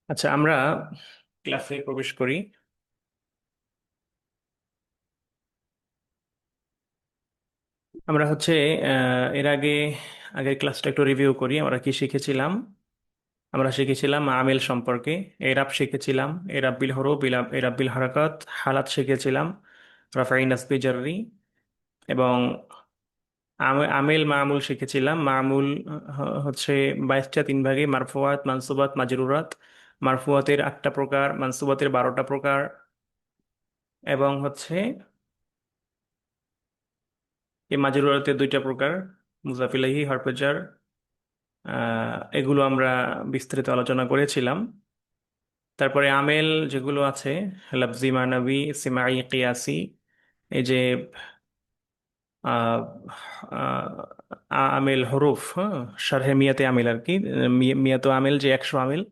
আচ্ছা, আমরা ক্লাসে প্রবেশ করি। আমরা হচ্ছে এর আগে আগের ক্লাসটা একটু রিভিউ করি। আমরা কি শিখেছিলাম? আমরা শিখেছিলাম আমিল সম্পর্কে। এরাব শিখেছিলাম, এরাব বিল হরুফ, এরাব বিল হারাকাত, হালাত শিখেছিলাম, রাফাই নাসবি জাররি, এবং আমিল মামুল শিখেছিলাম। মামুল হচ্ছে 22টা, 3 ভাগে: মারফুয়াত, মানসুবাত, মাজরুরাত। মারফুয়াতের 8টা প্রকার, মানসুবাতের 12টা প্রকার, এবং হচ্ছে এই মাজরুরাতের 2টা প্রকার: মুজাফিলাহি, হরফেজার। এগুলো আমরা বিস্তারিত আলোচনা করেছিলাম। তারপরে আমেল যেগুলো আছে, লাফজি, মানাবি, সিমাই, কিয়াসি। এই যে আহ, আমেল হরফ, হ্যাঁ, শারহে মিয়াতে আমেল আর কি। মিয়াতো আমেল যে 100 আমেল,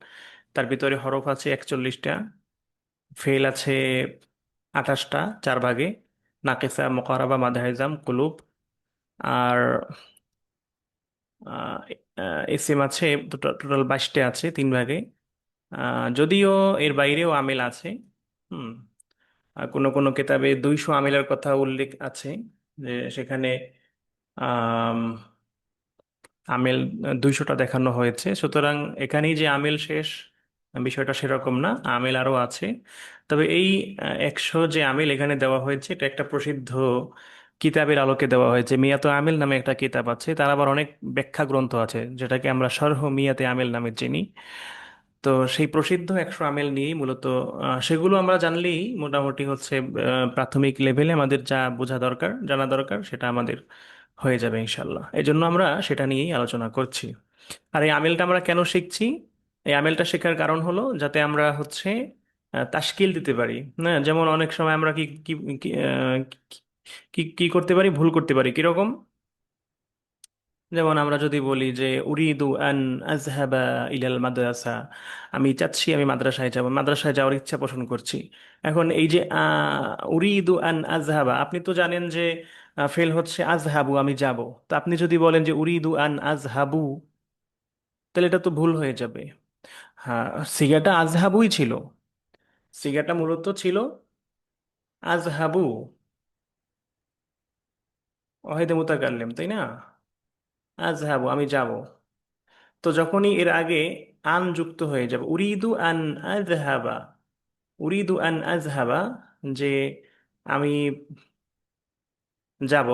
তার ভিতরে হরফ আছে 41টা, ফেল আছে 28টা 4 ভাগে: নাকিসা, মুকারাবা, মাদহাইজাম, কুলুব। আর আহ, এসএম আছে টোটাল 22টা আছে 3 ভাগে। যদিও এর বাইরেও আমেল আছে। হুম। আর কোনো কোনো কিতাবে 200 আমেলের কথা উল্লেখ আছে, যে সেখানে আম, আমেল 200টা দেখানো হয়েছে। সুতরাং এখানেই যে আমেল শেষ, বিষয়টা সেরকম না, আমেল আরো আছে। তবে এই 100 যে আমেল এখানে দেওয়া হয়েছে, এটা একটা প্রসিদ্ধ কিতাবের আলোকে দেওয়া হয়েছে। মিয়াতো আমেল নামে একটা কিতাব আছে, তার আবার অনেক ব্যাখ্যা গ্রন্থ আছে, যেটাকে আমরা শরহ মিয়াতে আমেল নামে চিনি। তো সেই প্রসিদ্ধ 100 আমেল নিয়েই মূলত সেগুলো আমরা জানলেই মোটামুটি হচ্ছে প্রাথমিক লেভেলে আমাদের যা বোঝা দরকার, জানা দরকার, সেটা আমাদের হয়ে যাবে ইনশাল্লাহ। এই জন্য আমরা সেটা নিয়েই আলোচনা করছি। আর এই আমেলটা আমরা কেন শিখছি? এই আমেলটা শেখার কারণ হলো যাতে আমরা হচ্ছে তাশকিল দিতে পারি। না, যেমন অনেক সময় আমরা কি কি কি কি কি করতে পারি, ভুল করতে পারি কিরকম। যেমন আমরা যদি বলি যে উরিদু আন আজহাবা ইলাল মাদ্রাসা, আমি চাচ্ছি আমি মাদ্রাসায় যাব, মাদ্রাসায় যাওয়ার ইচ্ছা পোষণ করছি। এখন এই যে উরিদু আন আজহাবা, আপনি তো জানেন যে ফেল হচ্ছে আজহাবু, আমি যাব। তো আপনি যদি বলেন যে উরিদু আন আজহাবু, তাহলে এটা তো ভুল হয়ে যাবে। হ্যাঁ, সিগাটা আজহাবুই ছিল। সিগাটা মূলত ছিল আজহাবু, ওয়াহিদে মুতাকাল্লিম, তাই না? আজহাবু, আমি যাব। তো যখনই এর আগে আন যুক্ত হয়ে যাবে, উরিদু আন আজহাবা, উরিদু আন আজহাবা, যে আমি যাব,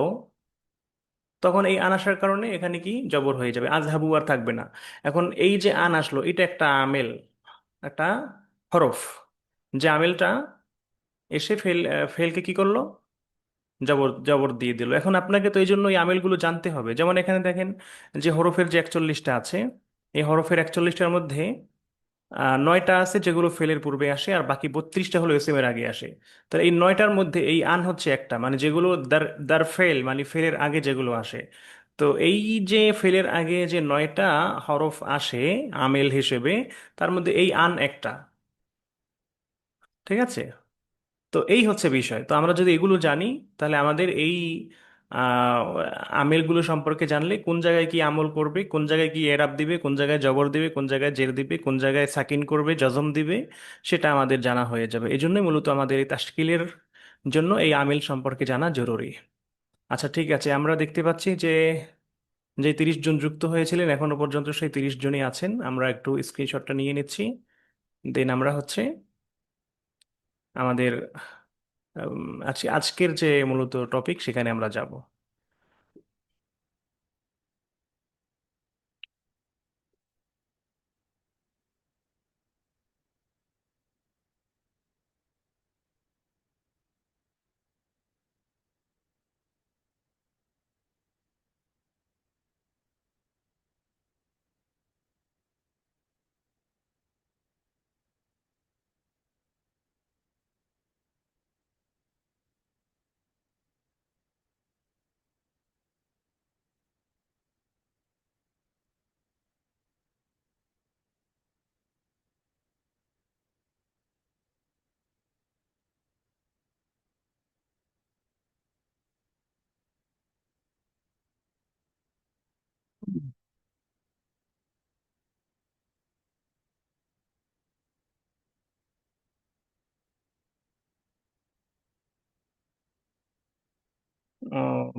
তখন এই আন আসার কারণে এখানে কি জবর হয়ে যাবে, আজহাবু আর থাকবে না। এখন এই যে আন আসলো, এটা একটা আমেল, একটা হরফ, যে আমেলটা এসে ফেলকে কি করলো, জবর জবর দিয়ে দিল। এখন আপনাকে তো এই জন্য এই আমিলগুলো জানতে হবে। যেমন এখানে দেখেন যে হরফের যে 41টা আছে, এই হরফের 41টার মধ্যে 9টা আছে যেগুলো ফেলের পূর্বে আসে, আর বাকি 32টা হলো এসএম এর আগে আসে। তাহলে এই 9টার মধ্যে এই আন হচ্ছে একটা, মানে যেগুলো দার দার ফেল, মানে ফেলের আগে যেগুলো আসে। তো এই যে ফেলের আগে যে 9টা হরফ আসে আমেল হিসেবে, তার মধ্যে এই আন একটা। ঠিক আছে? তো এই হচ্ছে বিষয়। তো আমরা যদি এগুলো জানি, তাহলে আমাদের এই আহ, আমেলগুলো সম্পর্কে জানলে কোন জায়গায় কি আমল করবে, কোন জায়গায় কি এরাব দিবে, কোন জায়গায় জবর দিবে, কোন জায়গায় জের দিবে, কোন জায়গায় সাকিন করবে, জজম দিবে, সেটা আমাদের জানা হয়ে যাবে। এই জন্যই মূলত আমাদের এই তাশকিলের জন্য এই আমিল সম্পর্কে জানা জরুরি। আচ্ছা, ঠিক আছে, আমরা দেখতে পাচ্ছি যে যে 30 জন যুক্ত হয়েছিলেন এখনো পর্যন্ত সেই 30 জনই আছেন। আমরা একটু স্ক্রিনশটটা নিয়ে নিচ্ছি, দেন আমরা হচ্ছে আমাদের আজকের যে মূলত টপিক সেখানে আমরা যাব।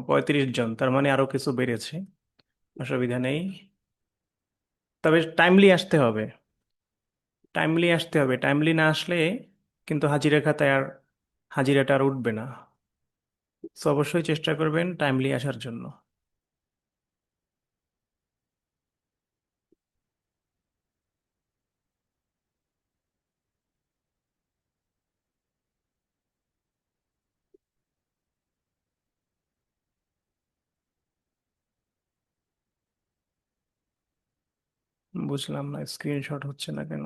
35 জন, তার মানে আরো কিছু বেড়েছে। অসুবিধা নেই, তবে টাইমলি আসতে হবে। টাইমলি আসতে হবে, টাইমলি না আসলে কিন্তু হাজিরা খাতায় আর হাজিরাটা আর উঠবে না। তো অবশ্যই চেষ্টা করবেন টাইমলি আসার জন্য। বুঝলাম না, স্ক্রিনশট হচ্ছে না কেন?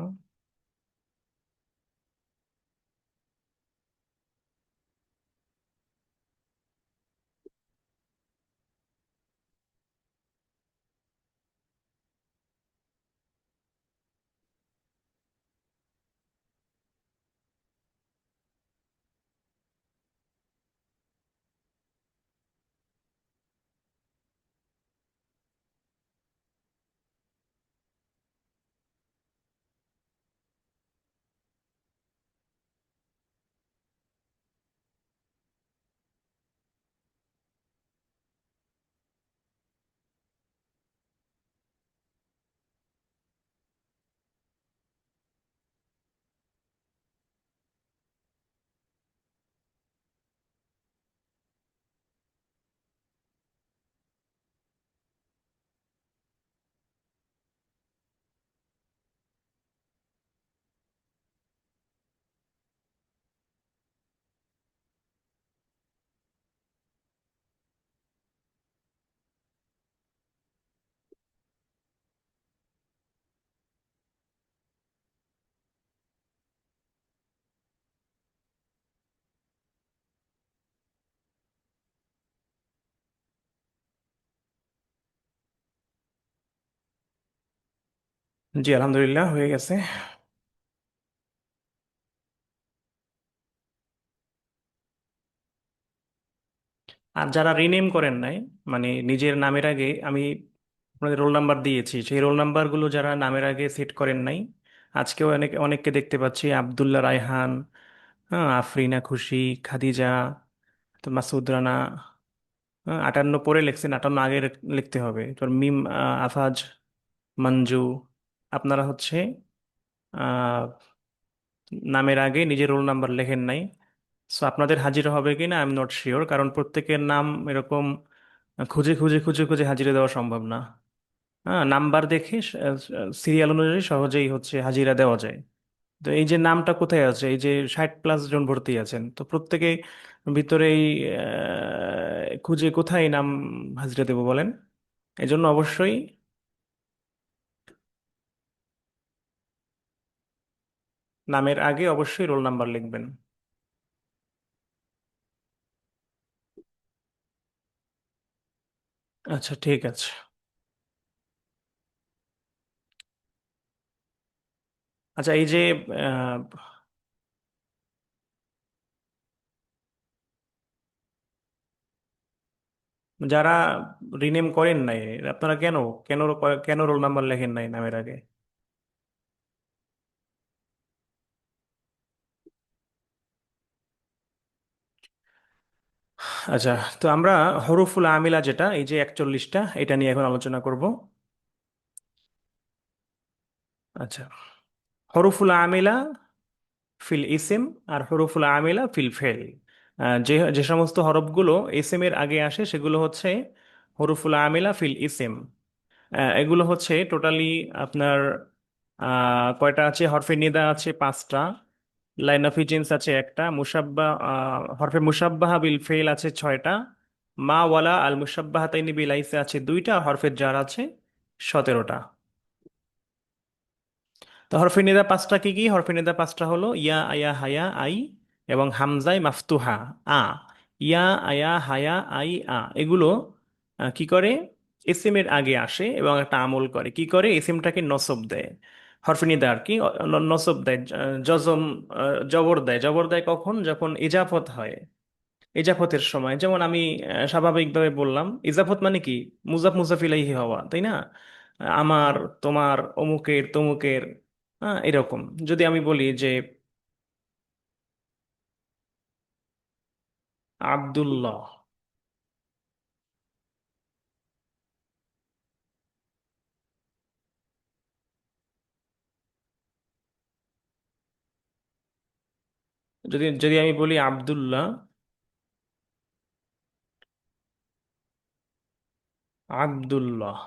জি আলহামদুলিল্লাহ হয়ে গেছে। আর যারা রিনেম করেন নাই, মানে নিজের নামের আগে আমি আপনাদের রোল নাম্বার দিয়েছি, সেই রোল নাম্বারগুলো যারা নামের আগে সেট করেন নাই, আজকেও অনেককে দেখতে পাচ্ছি, আব্দুল্লাহ রায়হান, হ্যাঁ, আফরিনা খুশি, খাদিজা, তো মাসুদ রানা, হ্যাঁ, 58 পরে লিখছেন, 58 আগে লিখতে হবে। তোর মিম, আফাজ, মঞ্জু, আপনারা হচ্ছে আহ, নামের আগে নিজের রোল নাম্বার লেখেন নাই। সো আপনাদের হাজিরা হবে কিনা আই এম নট শিওর, কারণ প্রত্যেকের নাম এরকম খুঁজে খুঁজে খুঁজে খুঁজে হাজিরা দেওয়া সম্ভব না। হ্যাঁ, নাম্বার দেখে সিরিয়াল অনুযায়ী সহজেই হচ্ছে হাজিরা দেওয়া যায়। তো এই যে নামটা কোথায় আছে, এই যে 60+ জন ভর্তি আছেন, তো প্রত্যেকে ভিতরেই খুঁজে কোথায় নাম হাজিরা দেবো বলেন? এই জন্য অবশ্যই নামের আগে অবশ্যই রোল নাম্বার লিখবেন। আচ্ছা ঠিক আছে। আচ্ছা এই যে আহ, যারা রিনেম করেন নাই, আপনারা কেন কেন কেন রোল নাম্বার লেখেন নাই নামের আগে? আচ্ছা, তো আমরা হরফুল আমিলা যেটা, এই যে 41টা, এটা নিয়ে এখন আলোচনা করব। আচ্ছা, হরফুল আমিলা ফিল ইসিম আর হরফুল আমিলা ফিল ফেল। যে যে সমস্ত হরফগুলো ইসিম এর আগে আসে সেগুলো হচ্ছে হরফুল আমিলা ফিল ইসিম। এগুলো হচ্ছে টোটালি আপনার কয়টা আছে? হরফে নিদা আছে 5টা, লাইন অফ হিজেন্স আছে একটা, মুসাব্বা হরফে মুসাব্বাহা বিল ফেল আছে 6টা, মা ওয়ালা আল মুসাব্বাহাতাইনি বিল আইসে আছে 2টা, হরফে জার আছে 17টা। তো হরফে নিদা 5টা কি কি? হরফে নিদা 5টা হলো ইয়া, আয়া, হায়া, আই, এবং হামজায় মাফতুহা, আ। ইয়া, আয়া, হায়া, আই, আ, এগুলো কি করে? এসএম এর আগে আসে এবং একটা আমল করে, কি করে? এসএমটাকে নসব দেয়। হরফে নিদা আর কি নসব দেয়, জজম, জবর দেয়। জবর দেয় কখন? যখন ইজাফত হয়। ইজাফতের সময়, যেমন আমি স্বাভাবিকভাবে বললাম, ইজাফত মানে কি? মুজাফ মুজাফ ইলাইহি হওয়া, তাই না? আমার, তোমার, অমুকের, তমুকের, হ্যাঁ, এরকম। যদি আমি বলি যে আব্দুল্লাহ, যদি যদি আমি বলি আব্দুল্লাহ, আব্দুল্লাহ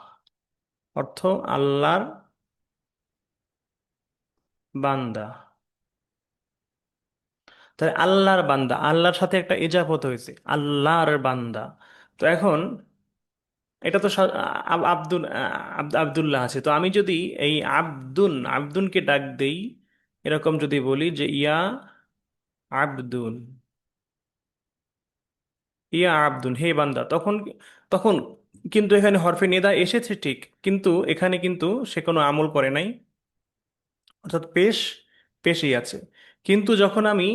অর্থ আল্লাহর বান্দা। তাহলে আল্লাহর বান্দা, আল্লাহর সাথে একটা ইজাফত হয়েছে, আল্লাহর বান্দা। তো এখন এটা তো আব্দুল আব্দুল্লাহ আছে, তো আমি যদি এই আব্দুনকে ডাক দেই, এরকম যদি বলি যে ইয়া আব্দুন, ইয়া আব্দুন, হে বান্দা, তখন তখন কিন্তু এখানে হরফে নিদা এসেছে ঠিক, কিন্তু এখানে কিন্তু সে কোনো আমল করে নাই, অর্থাৎ পেশই আছে। কিন্তু যখন আমি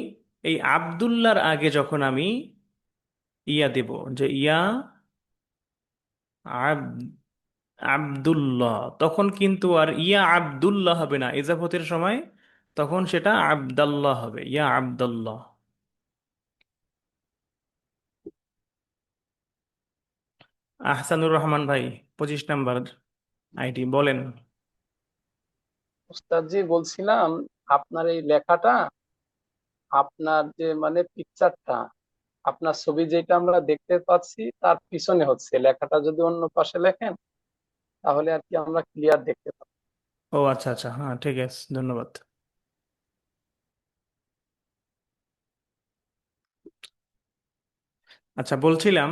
এই আব্দুল্লাহর আগে যখন আমি ইয়া দেব, যে ইয়া আব্দুল্লাহ, তখন কিন্তু আর ইয়া আব্দুল্লাহ হবে না ইজাফতের সময়, তখন সেটা আব্দাল্লাহ হবে, ইয়া আব্দাল্লাহ। আহসানুর রহমান ভাই, 25 নাম্বার আইডি, বলেন। উস্তাদ জি, বলছিলাম আপনার এই লেখাটা, আপনার যে মানে পিকচারটা, আপনার ছবি যেটা আমরা দেখতে পাচ্ছি তার পিছনে হচ্ছে লেখাটা, যদি অন্য পাশে লেখেন তাহলে আর কি আমরা ক্লিয়ার দেখতে পাবো। ও আচ্ছা আচ্ছা, হ্যাঁ ঠিক আছে, ধন্যবাদ। আচ্ছা, বলছিলাম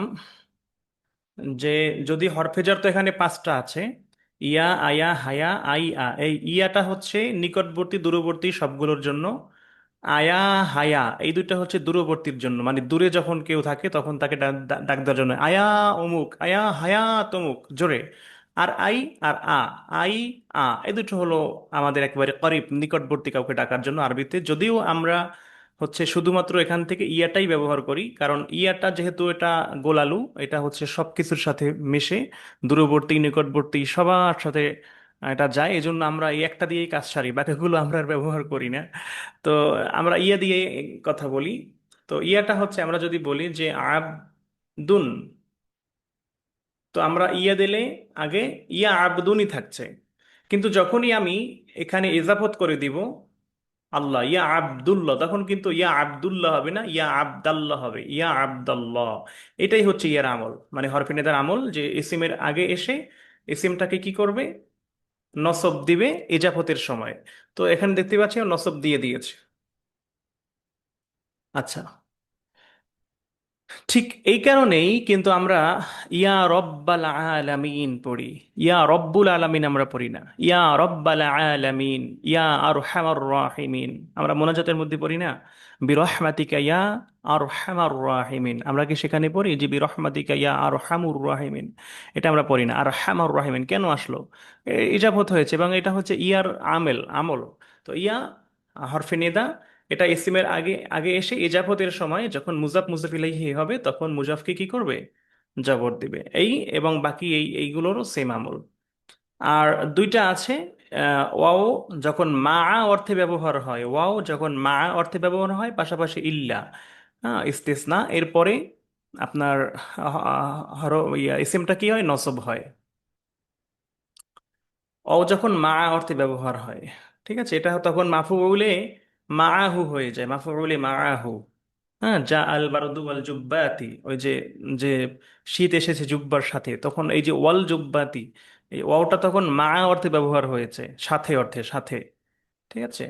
যে যদি হরফেজার তো এখানে 5টা আছে, ইয়া, আয়া, হায়া, আই, আ। এই ইয়াটা হচ্ছে নিকটবর্তী দূরবর্তী সবগুলোর জন্য, আয়া, হায়া এই দুইটা হচ্ছে দূরবর্তীর জন্য, মানে দূরে যখন কেউ থাকে তখন তাকে ডাক দেওয়ার জন্য, আয়া অমুক, আয়া হায়া তমুক, জোরে। আর আই, আর আই, আ, এই দুটো হলো আমাদের একেবারে করিব, নিকটবর্তী কাউকে ডাকার জন্য আরবিতে। যদিও আমরা হচ্ছে শুধুমাত্র এখান থেকে ইয়াটাই ব্যবহার করি, কারণ ইয়াটা যেহেতু এটা গোলালু, এটা হচ্ছে সব কিছুর সাথে মিশে, দূরবর্তী নিকটবর্তী সবার সাথে এটা যায়, এই জন্য আমরা এই একটা দিয়েই কাজ সারি, বাকিগুলো আমরা আর ব্যবহার করি না। তো আমরা ইয়া দিয়ে কথা বলি। তো ইয়াটা হচ্ছে আমরা যদি বলি যে আবদুন, তো আমরা ইয়া দিলে আগে ইয়া আবদুনই থাকছে, কিন্তু যখনই আমি এখানে ইজাফত করে দিব আল্লাহ, ইয়া আব্দুল্লাহ, তখন কিন্তু ইয়া আব্দুল্লাহ হবে না, ইয়া আবদাল্লাহ হবে, ইয়া আবদাল্লাহ। এটাই হচ্ছে ইয়ার আমল, মানে হরফে নিদার আমল, যে ইসিমের আগে এসে ইসিমটাকে কি করবে, নসব দিবে ইজাফতের সময়। তো এখানে দেখতে পাচ্ছি ও নসব দিয়ে দিয়েছে। আচ্ছা, ঠিক এই কারণেই কিন্তু আমরা ইয়া রব্বাল আলামিন পড়ি, ইয়া রব্বুল আলামিন আমরা পড়ি না, ইয়া রব্বাল আলামিন, ইয়া আরহামার রাহিমিন। আমরা মোনাজাতের মধ্যে পড়ি না, বিরহমাতিকা ইয়া আরহামার রাহিমিন, আমরা কি সেখানে পড়ি যে বিরহমাতিকা ইয়া আরহামুর রাহিমিন? এটা আমরা পড়ি না। আর হামার রাহিমিন কেন আসলো? ইজাবত হয়েছে, এবং এটা হচ্ছে ইয়ার আমল। তো ইয়া হরফে নিদা, এটা ইসিমের আগে আগে এসে ইজাফতের সময় যখন মুজাফ মুজাফ ইলাইহি হবে, তখন মুজাফকে কি করবে, জবর দিবে। এই এবং বাকি এইগুলোরও সেম আমল। আর দুইটা আছে, ওয়াও যখন মা অর্থে ব্যবহার হয়, ওয়াও যখন মা অর্থে ব্যবহার হয়, পাশাপাশি ইল্লা, হ্যাঁ ইস্তেসনা, এরপরে আপনার হর ইসিমটা কি হয়, নসব হয়। অ যখন মা অর্থে ব্যবহার হয়, ঠিক আছে, এটা তখন মাফুউলে মাআহু হয়ে যায়, মাফুউলে মাআহু। হ্যাঁ, যা আল বারদু ওয়াল জুব্বাতি, ওই যে যে শীত এসেছে জুব্বার সাথে, তখন এই যে ওয়াল জুব্বাতি, এই ওয়াওটা তখন মা অর্থে ব্যবহার হয়েছে, সাথে অর্থে, সাথে। ঠিক আছে।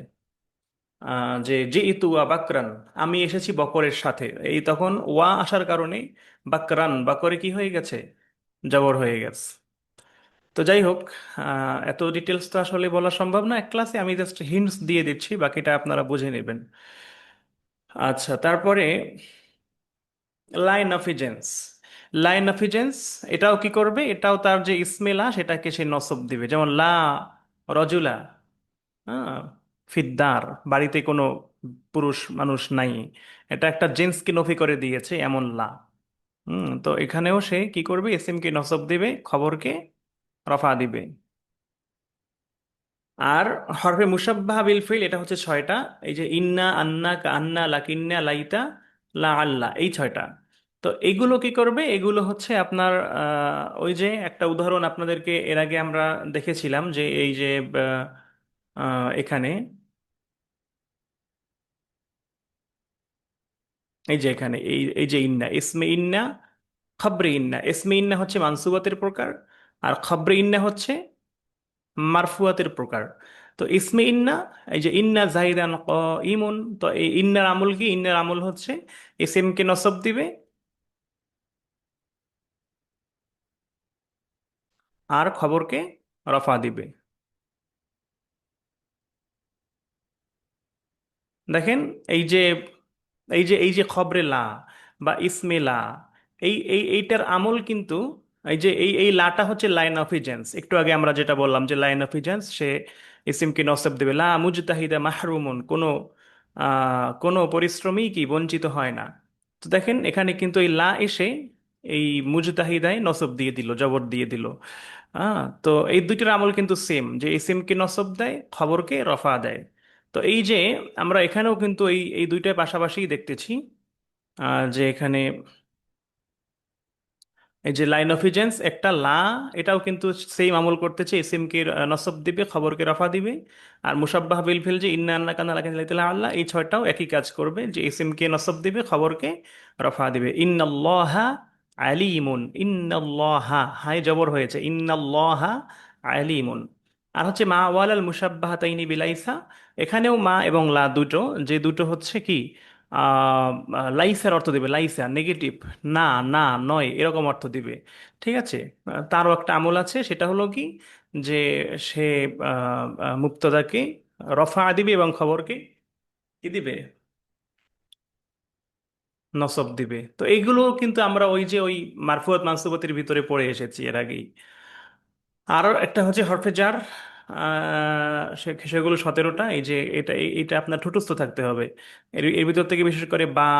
যে জি ইতু ওয়া বাকরান, আমি এসেছি বকরের সাথে, এই তখন ওয়া আসার কারণে বাকরান, বাকরে কি হয়ে গেছে, জবর হয়ে গেছে। তো যাই হোক, এত ডিটেলস তো আসলে বলা সম্ভব না এক ক্লাসে, আমি জাস্ট হিন্টস দিয়ে দিচ্ছি, বাকিটা আপনারা বুঝে নেবেন। আচ্ছা, তারপরে লাইনাফিজেন্স। লাইনাফিজেন্স, এটাও কি করবে, এটাও তার যে ইসমেলা সেটাকে সে নসব দিবে, যেমন লা রজুলা, হ্যাঁ, ফিদ্দার, বাড়িতে কোনো পুরুষ মানুষ নাই, এটা একটা জেন্সকে নফি করে দিয়েছে, এমন লা। তো এখানেও সে কি করবে, ইসিমকে নসব দিবে, খবরকে রফা দিবে। আর হরফে মুসাব্বাহ বিল ফিল, এটা হচ্ছে 6টা, এই যে ইন্না, আন্না, কান্না, লাকিন্না, লাইতা, লা আল্লাহ, এই 6টা। তো এগুলো কি করবে, এগুলো হচ্ছে আপনার ওই যে একটা উদাহরণ আপনাদেরকে এর আগে আমরা দেখেছিলাম, যে এই যে এখানে এই যে এখানে এই যে ইন্না, ইসমে ইন্না, খবরে ইন্না। ইসমে ইন্না হচ্ছে মানসুবাতের প্রকার, আর খবরে ইন্না হচ্ছে মারফুয়াতের প্রকার। তো ইসমে ইন্না, এই যে ইন্না জাহিদান ইমুন, তো এই ইন্নার আমল কি? ইন্নার আমল হচ্ছে ইসিমকে নসব দিবে আর খবরকে রফা দিবে। দেখেন, এই যে এই যে খবরে লা বা ইসমে লা, এইটার আমল কিন্তু, এই যে এই লাটা হচ্ছে লাইন অফ ইজেন্স। একটু আগে আমরা যেটা বললাম যে লাইন অফ ইজেন্স, সে ইসিমকে নসব দেবে। লা মুজতাহিদা মাহরুমুন, কোনো পরিশ্রমী কি বঞ্চিত হয় না। তো দেখেন এখানে কিন্তু এই লা এসে এই মুজতাহিদায় নসব দিয়ে দিল, জবর দিয়ে দিল। তো এই দুইটার আমল কিন্তু সেম, যে ইসিমকে নসব দেয়, খবরকে রফা দেয়। তো এই যে আমরা এখানেও কিন্তু এই দুইটার পাশাপাশি দেখতেছি, যে এখানে এই যে লাইন অফ ইজেন্স একটা লা, এটাও কিন্তু সেম আমল করতেছে, ইসিমকে নসব দিবে, খবরকে রফা দিবে। আর মুসাব্বাহ বিল ফিল, যে ইন্না আন্না কান্না লাকিন আল্লাহ, এই ছয়টাও একই কাজ করবে, যে ইসিমকে নসব দিবে, খবরকে রফা দিবে। ইন্নাল্লাহা আলিমুন, ইন্নাল্লাহা, হাই জবর হয়েছে, ইন্নাল্লাহা আলিমুন। আর হচ্ছে মা ওয়ালাল মুসাব্বাহাতাইনি বিলাইসা, এখানেও মা এবং লা দুটো, যে দুটো হচ্ছে কি লাইসার অর্থ দিবে, লাইসা নেগেটিভ, না, না, নয়, এরকম অর্থ দিবে। ঠিক আছে। তারও একটা আমল আছে, সেটা হলো কি, যে সে মুক্তদাকে রফা দিবে এবং খবরকে কি দিবে? নসব দিবে। তো এইগুলো কিন্তু আমরা ওই যে ওই মারফুয়াত মানসুবাতের ভিতরে পড়ে এসেছি এর আগেই। আরও একটা হচ্ছে হরফে জার, সেগুলো 17টা। এই যে এটা আপনার ঠুটস্থ থাকতে হবে। এর ভিতর থেকে বিশেষ করে বা,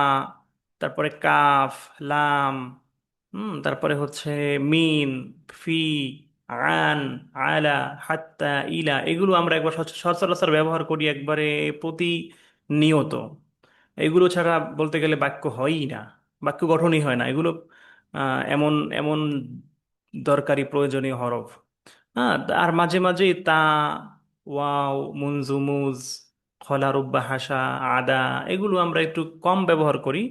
তারপরে কাফ, লাম, তারপরে হচ্ছে মিন, ফি, আন, আলা, হাত্তা, ইলা, এগুলো আমরা একবার সচরাচর ব্যবহার করি একবারে প্রতিনিয়ত। এগুলো ছাড়া বলতে গেলে বাক্য হয়ই না, বাক্য গঠনই হয় না এগুলো। এমন এমন দরকারি প্রয়োজনীয় হরফ। আর মাঝে মাঝে তা, ওয়াও, মুনজুমুজ, খলা, রুব্বা, হাসা, আদা, এগুলো আমরা একটু কম ব্যবহার করি।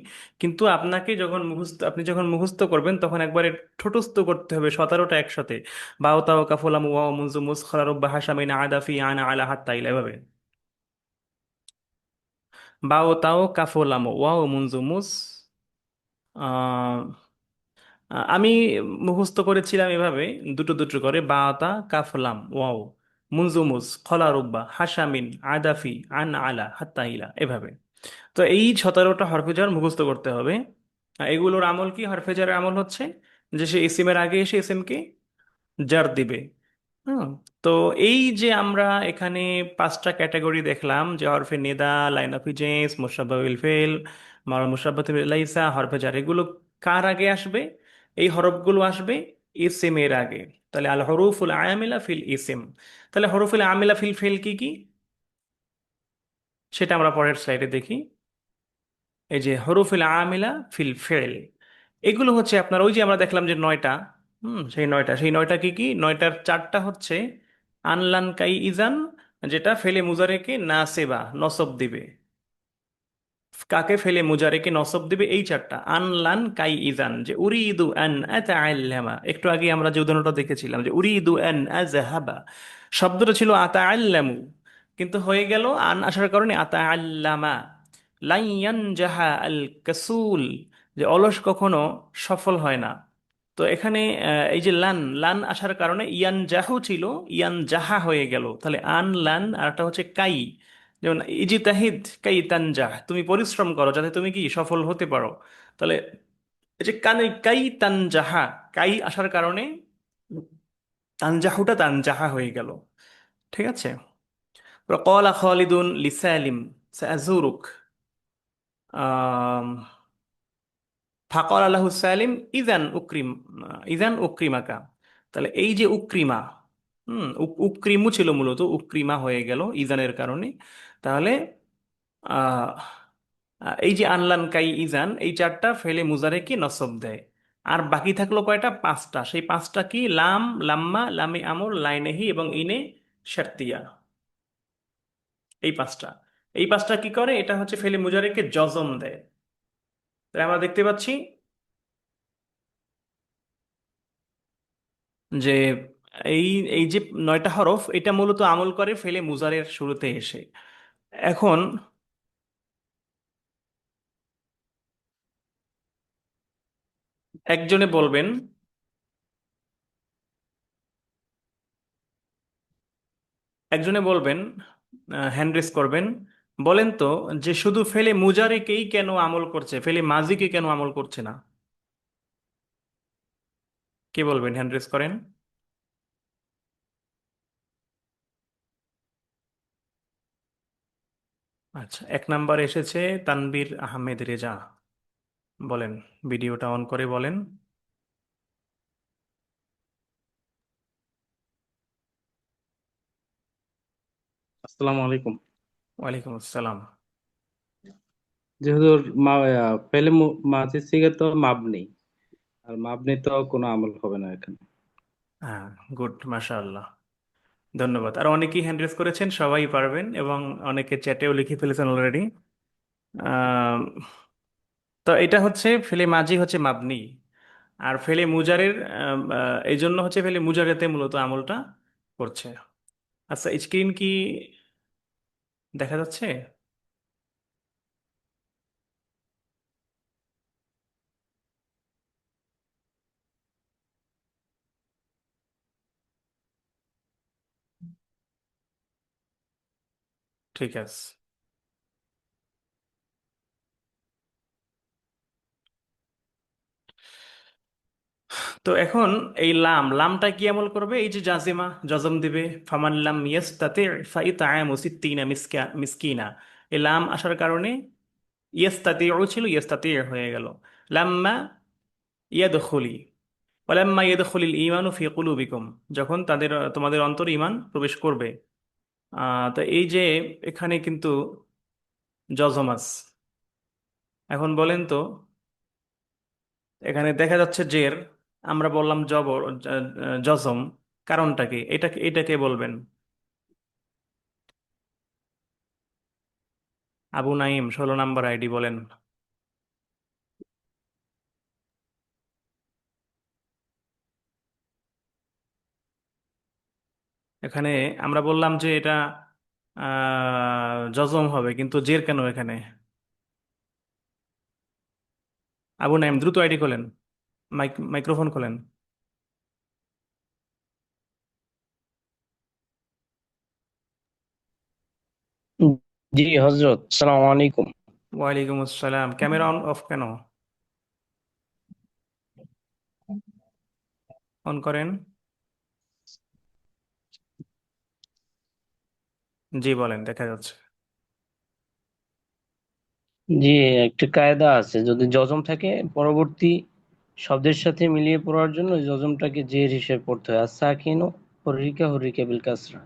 কিন্তু আপনি যখন মুখস্থ করবেন তখন একবারে ঠোঁটস্থ করতে হবে 17টা একসাথে। বাও তাও কাফুলাম ওয়াও মুনজুমুজ খলা, রুব্বা, হাসা, মিন, আদা, ফি, আনা, আলা, হাত্তা, ইলা, এভাবে। বাও তাও কাফুলাম ওয়াও মুনজুমুজ, আমি মুখস্থ করেছিলাম এভাবে, দুটো দুটো করে, বাতা, কাফলাম, ওয়াও, মুনজুমুজ, খলা, রুব্বা, হাসামিন, আদাফি, আন, আলা, হাত্তা, ইলা, এভাবে। তো এই 17টা হরফেজার মুখস্থ করতে হবে। এগুলোর আমল কি? হরফেজারের আমল হচ্ছে যে সে ইসিমের আগে এসে ইসিমকে জার দিবে। হুম। তো এই যে আমরা এখানে 5টা ক্যাটাগরি দেখলাম, যে হরফে NEDA, line of essence, মুশাব্বাহুল fail, মুশাব্বাহু লাইসা, হরফে জার, এগুলো কার আগে আসবে? এই হরফগুলো আসবে ইসিমের আগে। তাহলে আল হরুফুল আমিলা ফিল ইসিম। তাহলে হরফুল আমিলা ফিল ফেল কি কি, সেটা আমরা পরের স্লাইডে দেখি। এই যে হরফুল আমিলা ফিল ফেল, এগুলো হচ্ছে আপনার ওই যে আমরা দেখলাম যে 9টা। সেই নয়টা কি কি? 9টার 4টা হচ্ছে আনলান কাই ইজান, যেটা ফেলে মুজারেকে নাসেবা, নসব দিবে। কাকে? ফেলে মুজারেকে নসব দিবে, এই 4টা। আনলান কাই ইজান, যে উরিদু আন আতাআল্লামা, একটু আগে আমরা যে উদাহরণটা দেখেছিলাম, যে উরিদু আন আযহাবা, শব্দটা ছিল আতাআল্লামু, কিন্তু হয়ে গেল আন আসার কারণে আতাআল্লামা। লাইয়ান জাহা আল কাসুল, যে অলস কখনো সফল হয় না। তো এখানে এই যে লান, লান আসার কারণে ইয়ান জাহু ছিল, ইয়ান জাহা হয়ে গেল। তাহলে আন, লান, আর একটা হচ্ছে কাই। যেমন ইজিতাহিদ কাই তানজাহ, তুমি পরিশ্রম করো যাতে তুমি কি সফল হতে পারো। তাহলে এই যে কানে কাই তানজাহা, কাই আসার কারণে তানজাহুটা তানজাহা হয়ে গেল। ঠিক আছে। কলা খালিদুন লিসালিম সাজুরুক, ফাকর আল্লাহ সালিম ইজান উক্রিমাকা। তাহলে এই যে উক্রিমা, উক্রিমু ছিল, মূলত উক্রিমা হয়ে গেল ইজানের কারণে। তাহলে আহ এই যে আনলান কাই ইজান, এই 4টা ফেলে মুজারেকে নসব দেয়। আর বাকি থাকলো কয়টা? 5টা। সেই 5টা কি? লাম, লাম্মা, লামে আমর, লাইনেহি এবং ইনে শারতিয়া। এই 5টা, এই 5টা কি করে? এটা হচ্ছে ফেলে মুজারেকে জজম দেয়। তাহলে আমরা দেখতে পাচ্ছি যে এই এই যে 9টা হরফ এটা মূলত আমল করে ফেলে মুজারের শুরুতে এসে। এখন একজনে বলবেন, একজনে বলবেন, হ্যান্ড রেজ করবেন, বলেন তো যে শুধু ফেলে মুজারেকেই কেন আমল করছে, ফেলে মাজিকে কেন আমল করছে না? কে বলবেন? হ্যান্ড রেজ করেন। আচ্ছা, এক নাম্বার এসেছে তানবীর আহমেদ রেজা। বলেন, ভিডিওটা অন করে বলেন। আসসালামু আলাইকুম। ওয়ালাইকুম আসসালাম। যেহেতু পেলে মাঝের থেকে তো মাবনি, আর মাবনি তো কোনো আমল হবে না এখানে। হ্যাঁ, গুড, মাশাআল্লাহ। ধন্যবাদ। আর অনেকেই হ্যান্ড রেজ করেছেন, সবাই পারবেন, এবং অনেকে চ্যাটেও লিখে ফেলেছেন অলরেডি। তো এটা হচ্ছে ফেলে মাজি হচ্ছে মাবনি, আর ফেলে মুজারের এই জন্য হচ্ছে ফেলে মুজারেতে মূলত আমলটা করছে। আচ্ছা, স্ক্রিন কি দেখা যাচ্ছে? ঠিক আছে। তো এখন এই লামটা কি আমল করবে? এই যে জাজিমা, জজম দিবে। ফামান লাম ইয়াস্তাতি ফাইতআমু সিত্তিনা মিসকিনা। এই লাম আসার কারণে ইয়াস্তাতিউ ছিল ইয়াস্তাতি হয়ে গেল। লাম্মা ইয়াদখুলি, ওয়ালাম্মা ইয়াদখুলিল ঈমানু ফি কুলুবিকুম, যখন তোমাদের অন্তরে ঈমান প্রবেশ করবে। তো এই যে এখানে কিন্তু জজমাস। এখন বলেন তো, এখানে দেখা যাচ্ছে জের, আমরা বললাম জজম, কারণটা কি? এটাকে বলবেন। আবু নাইম, 16 নাম্বার আইডি, বলেন। এখানে আমরা বললাম যে এটা জজম হবে, কিন্তু জের কেন এখানে? আবু নাইম, দ্রুত আইডি খোলেন, মাইক্রোফোন খোলেন। জি হজরত, সালাম আলাইকুম। ওয়ালাইকুম আসসালাম। ক্যামেরা অন অফ কেন? অন করেন। জি বলেন, দেখা যাচ্ছে। জি, একটা কায়দা আছে, যদি জজম থাকে পরবর্তী শব্দের সাথে মিলিয়ে পড়ার জন্য ওই জজমটাকে জের হিসেবে পড়তে হয়। আর সাকিনু হরিকা হরিকা বিল কাসরা।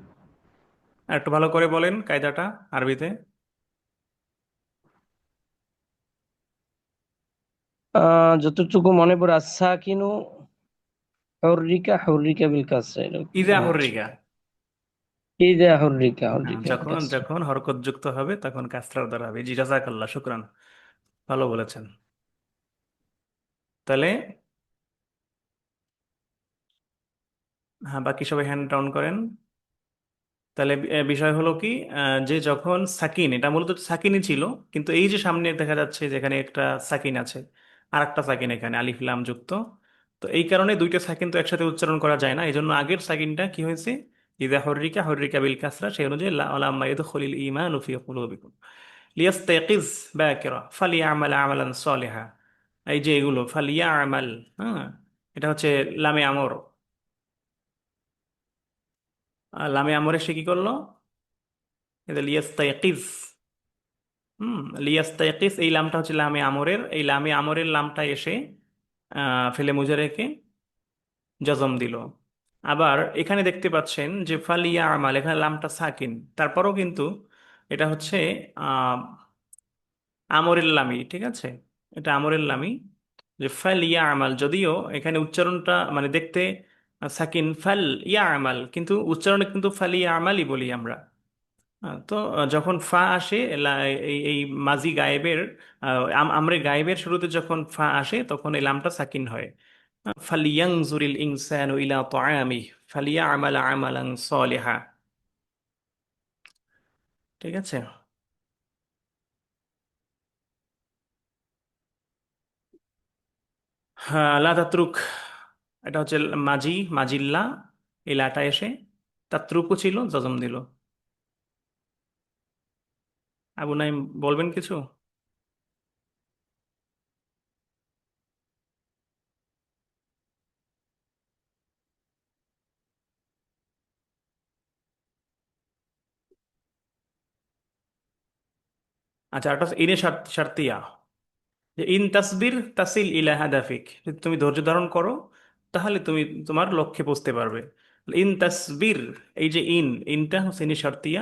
আর একটু ভালো করে বলেন কায়দাটা আরবিতে। যতটুকু মনে পড়ে, আর সাকিনু হরিকা হরিকা বিল কাসরা, ইজা এরকম হচ্ছে। হররিকা। ইদা হরিকা হরিকা বিল যখন কাসরা। যখন হরকত যুক্ত হবে তখন কাসরার দ্বারা হবে। জি, জাযাকাল্লাহ, শুকরান, ভালো বলেছেন। তাহলে হ্যাঁ, বাকি সবাই হ্যান্ড ডাউন করেন। তাহলে বিষয় হলো কি, যে যখন সাকিন, এটা মূলত সাকিনই ছিল, কিন্তু এই যে সামনে দেখা যাচ্ছে যেখানে একটা সাকিন আছে, আর একটা সাকিন এখানে আলিফ লাম যুক্ত। তো এই কারণে দুইটা সাকিন তো একসাথে উচ্চারণ করা যায় না, এই জন্য আগের সাকিনটা কি হয়েছে? ইদা হররিকা হররিকা বিল কাসরা, সেই অনুযায়ী লাম্মা ইয়াদখুলিল ঈমানু ফি কুলুবিকুম লিয়াস্তাইকিজ বাকিরা ফালিয়ামাল আমালান সালিহা। এই যে এগুলো ফালিয়ামাল, হ্যাঁ, এটা হচ্ছে লামে আমর। লামে আমরে সে কি করলো? এটা লিয়াস্তাইকিজ। লিয়াস্তাইকিজ, এই লামটা হচ্ছে লামে আমরের, এই লামে আমরের লামটা এসে ফেলে মুজারেকে জজম দিল। আবার এখানে দেখতে পাচ্ছেন যে ফালিয়া আমাল, এখানে লামটা সাকিন, তারপরও কিন্তু এটা হচ্ছে আহ আমরের লামি, ঠিক আছে? এটা আমরের লামি, যে ফাল ইয়া আমাল, যদিও এখানে উচ্চারণটা মানে দেখতে সাকিন ফাল ইয়া আমাল, কিন্তু উচ্চারণে কিন্তু ফাল ইয়া আমালই বলি আমরা। তো যখন ফা আসে এই এই মাজি গায়েবের আমরে গায়েবের শুরুতে যখন ফা আসে তখন এই লামটা সাকিন হয়। ফালিয়ানজুরিল ইনসানু ইলা তাআমিহি ফালিয়ামাল আমালান সালিহা। ঠিক আছে। হ্যাঁ, লা তাতরুক, এটা হচ্ছে মাজি, মাজিল্লা, এই লাটা এসে তাতরুকও ছিল, জজম দিল। আবু নাইম, বলবেন কিছু? আচ্ছা, একটা হচ্ছে ইনে শার্তিয়া, যে ইন তাসবির তাসিল ইলা হাদাফিক, যদি তুমি ধৈর্য ধারণ করো তাহলে তুমি তোমার লক্ষ্যে পৌঁছতে পারবে। ইন তাসবির, এই যে ইনটা হচ্ছে ইনি শর্তিয়া,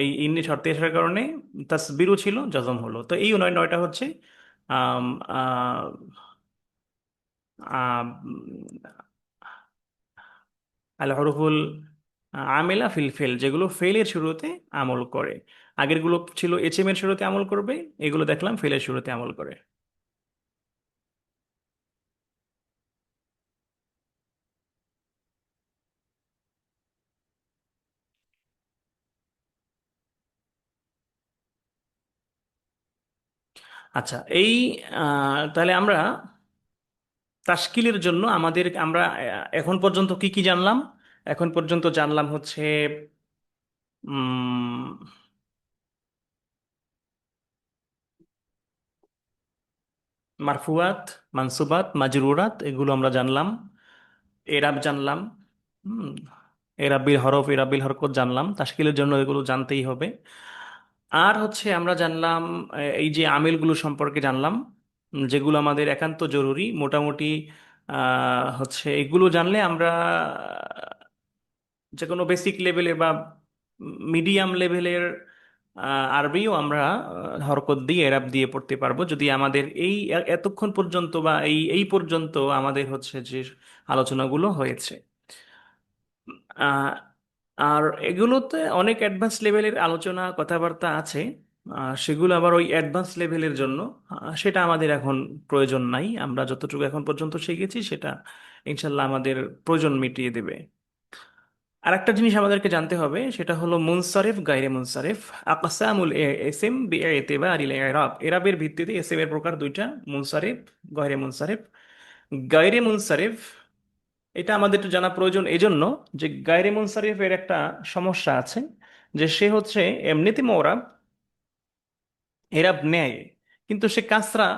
এই ইনি শর্তিয়া আসার কারণে তাসবিরও ছিল, জজম হলো। তো এই নয়টা হচ্ছে আম, আহ, আহ, আল হরফুল আমেলা ফিল ফেল, যেগুলো ফেলের শুরুতে আমল করে। আগেরগুলো ছিল এচএম এর শুরুতে আমল করবে, এগুলো দেখলাম ফেলের শুরুতে আমল করে। আচ্ছা, এই তাহলে আমরা তাশকিলের জন্য আমরা এখন পর্যন্ত কি কি জানলাম? এখন পর্যন্ত জানলাম হচ্ছে উম, মারফুয়াত, মানসুবাত, মাজরুরাত, এগুলো আমরা জানলাম। এরাব জানলাম। হুম, এরাবিল হরফ, এরাবিল হরকত জানলাম, তাশকিলের জন্য এগুলো জানতেই হবে। আর হচ্ছে আমরা জানলাম এই যে আমিলগুলো সম্পর্কে জানলাম, যেগুলো আমাদের একান্ত জরুরি। মোটামুটি হচ্ছে এগুলো জানলে আমরা যে কোনো বেসিক লেভেলের বা মিডিয়াম লেভেলের আরবিও আমরা হরকত দিয়ে এরাব দিয়ে পড়তে পারবো, যদি আমাদের এই এতক্ষণ পর্যন্ত বা এই এই পর্যন্ত আমাদের হচ্ছে যে আলোচনাগুলো হয়েছে। আহ, আর এগুলোতে অনেক অ্যাডভান্স লেভেলের আলোচনা কথাবার্তা আছে। সেগুলো আবার ওই অ্যাডভান্স লেভেলের জন্য, সেটা আমাদের এখন প্রয়োজন নাই। আমরা যতটুকু এখন পর্যন্ত শিখেছি সেটা ইনশাল্লাহ আমাদের প্রয়োজন মিটিয়ে দেবে। আর একটা জিনিস আমাদেরকে জানতে হবে, সেটা হলো মুনসারিফ গায়রে মুনসারিফ। আকসামুল ইসম বিইতিবারিল ইরাব, ইরাবের ভিত্তিতে ইসম এর প্রকার দুইটা, মুনসারিফ, গায়রে মুনসারিফ। গায়রে মুনসারিফ, এটা আমাদের একটু জানা প্রয়োজন এজন্য যে গায়রে মুনসারিফের একটা সমস্যা আছে, যে সে হচ্ছে এমনিতে মোরাব, এরাব নেয়, কিন্তু সে কাসরা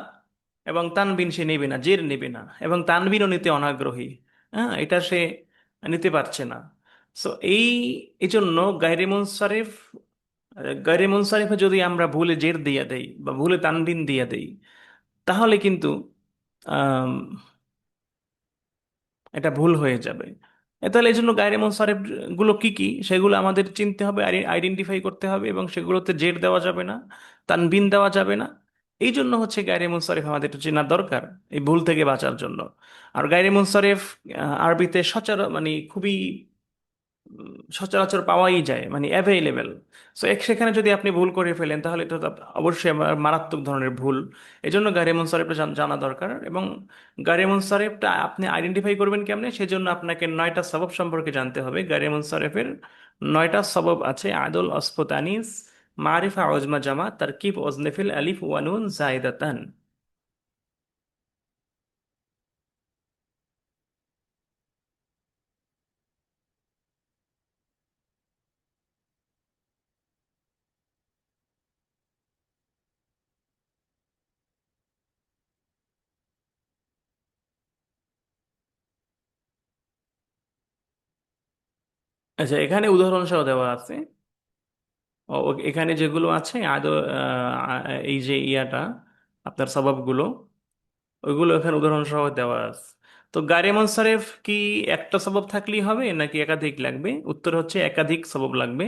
এবং তানবিন সে নেবে না, জের নেবে না, এবং তানবিনও নিতে অনাগ্রহী। হ্যাঁ, এটা সে নিতে পারছে না। সো এই জন্য গায়রে মুনসারিফে যদি আমরা ভুলে জের দিয়ে দেই বা ভুলে তানবিন দিয়ে দেই, তাহলে কিন্তু আম, এটা ভুল হয়ে যাবে। তাহলে এই জন্য গায়রে মুনসারিফ গুলো কি কি সেগুলো আমাদের চিনতে হবে, আইডেন্টিফাই করতে হবে, এবং সেগুলোতে জের দেওয়া যাবে না, তানবিন দেওয়া যাবে না। এই জন্য হচ্ছে গায়রে মুনসারিফ আমাদের একটু চেনা দরকার, এই ভুল থেকে বাঁচার জন্য। আর গায়রে মুনসারিফ আরবিতে মানে খুবই সচরাচর পাওয়াই যায়, মানে অ্যাভেলেবেল। সো সেখানে যদি আপনি ভুল করে ফেলেন তাহলে এটা তো অবশ্যই মারাত্মক ধরনের ভুল। এই জন্য গায়রে মুনসারিফটা জানা দরকার। এবং গায়রে মুনসারিফটা আপনি আইডেন্টিফাই করবেন কেমনে, সেজন্য আপনাকে 9টা সবব সম্পর্কে জানতে হবে। গায়রে মুনসারিফের 9টা সবব আছে: আদল, অসফত, আনিস, মারিফা, ওজমা, জামা, তারকিব, ওজনেফিল, আলিফ, ওয়ানুন, জায়দাতান। আচ্ছা, এখানে উদাহরণ সহ দেওয়া আছে। এখানে যেগুলো আছে এই যে ইয়াটা, আপনার সববগুলো, ওইগুলো এখানে উদাহরণ সহ দেওয়া আছে। তো গায়রে মুনসারিফ কি একটা সবব থাকলেই হবে নাকি একাধিক লাগবে? উত্তর হচ্ছে একাধিক সবব লাগবে।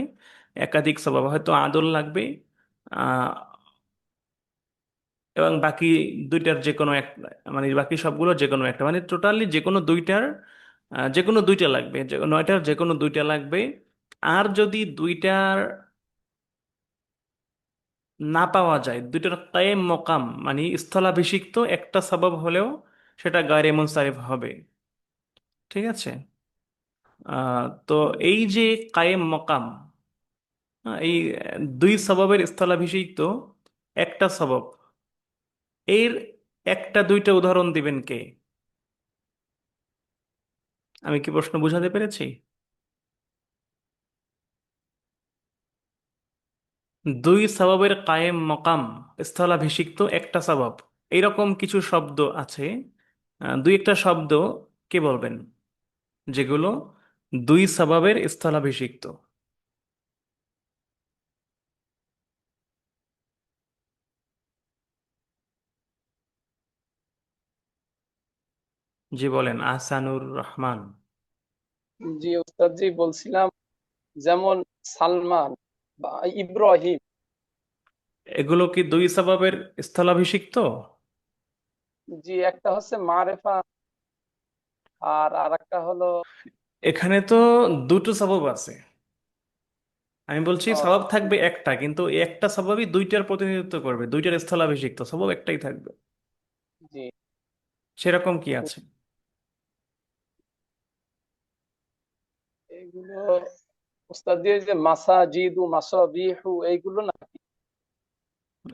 একাধিক সবব, হয়তো আদল লাগবে, আহ, এবং বাকি দুইটার যে কোনো এক, মানে বাকি সবগুলো যে কোনো একটা, মানে টোটালি যে কোনো দুইটার, যে কোনো দুইটা লাগবে, 9টার যে কোনো দুইটা লাগবে। আর যদি দুইটার না পাওয়া যায়, দুইটার কায়েম মকাম মানে স্থলাভিষিক্ত একটা সবব হলেও সেটা গায়রে মুনসারিফ হবে। ঠিক আছে। তো এই যে কায়েম মকাম, এই দুই সববের স্থলাভিষিক্ত একটা সবব, এর একটা দুইটা উদাহরণ দিবেন কে? আমি কি প্রশ্ন বুঝাতে পেরেছি? দুই সববের কায়েম মকাম স্থলাভিষিক্ত একটা সবব, এইরকম কিছু শব্দ আছে, দুই একটা শব্দ কে বলবেন যেগুলো দুই সববের স্থলাভিষিক্ত? জি বলেন, আহসানুর রহমান। জি ওস্তাদ জি, বলছিলাম যেমন সালমান বা ইব্রাহিম। এগুলো কি দুই সববের স্থলাভিষিক্ত? জি, একটা হচ্ছে মারেফা, আর আরেকটা হলো এখানে তো দুটো সবব আছে। আমি বলছি সবব আহ, থাকবে একটা, কিন্তু এই একটা সববই দুইটার প্রতিনিধিত্ব করবে, দুইটার স্থলাভিষিক্ত সবব একটাই থাকবে। জি সেরকম কি আছে? এইগুলো ওস্তাদ জি, এই যে মাসাজিদু মাসাবিহু এইগুলো না?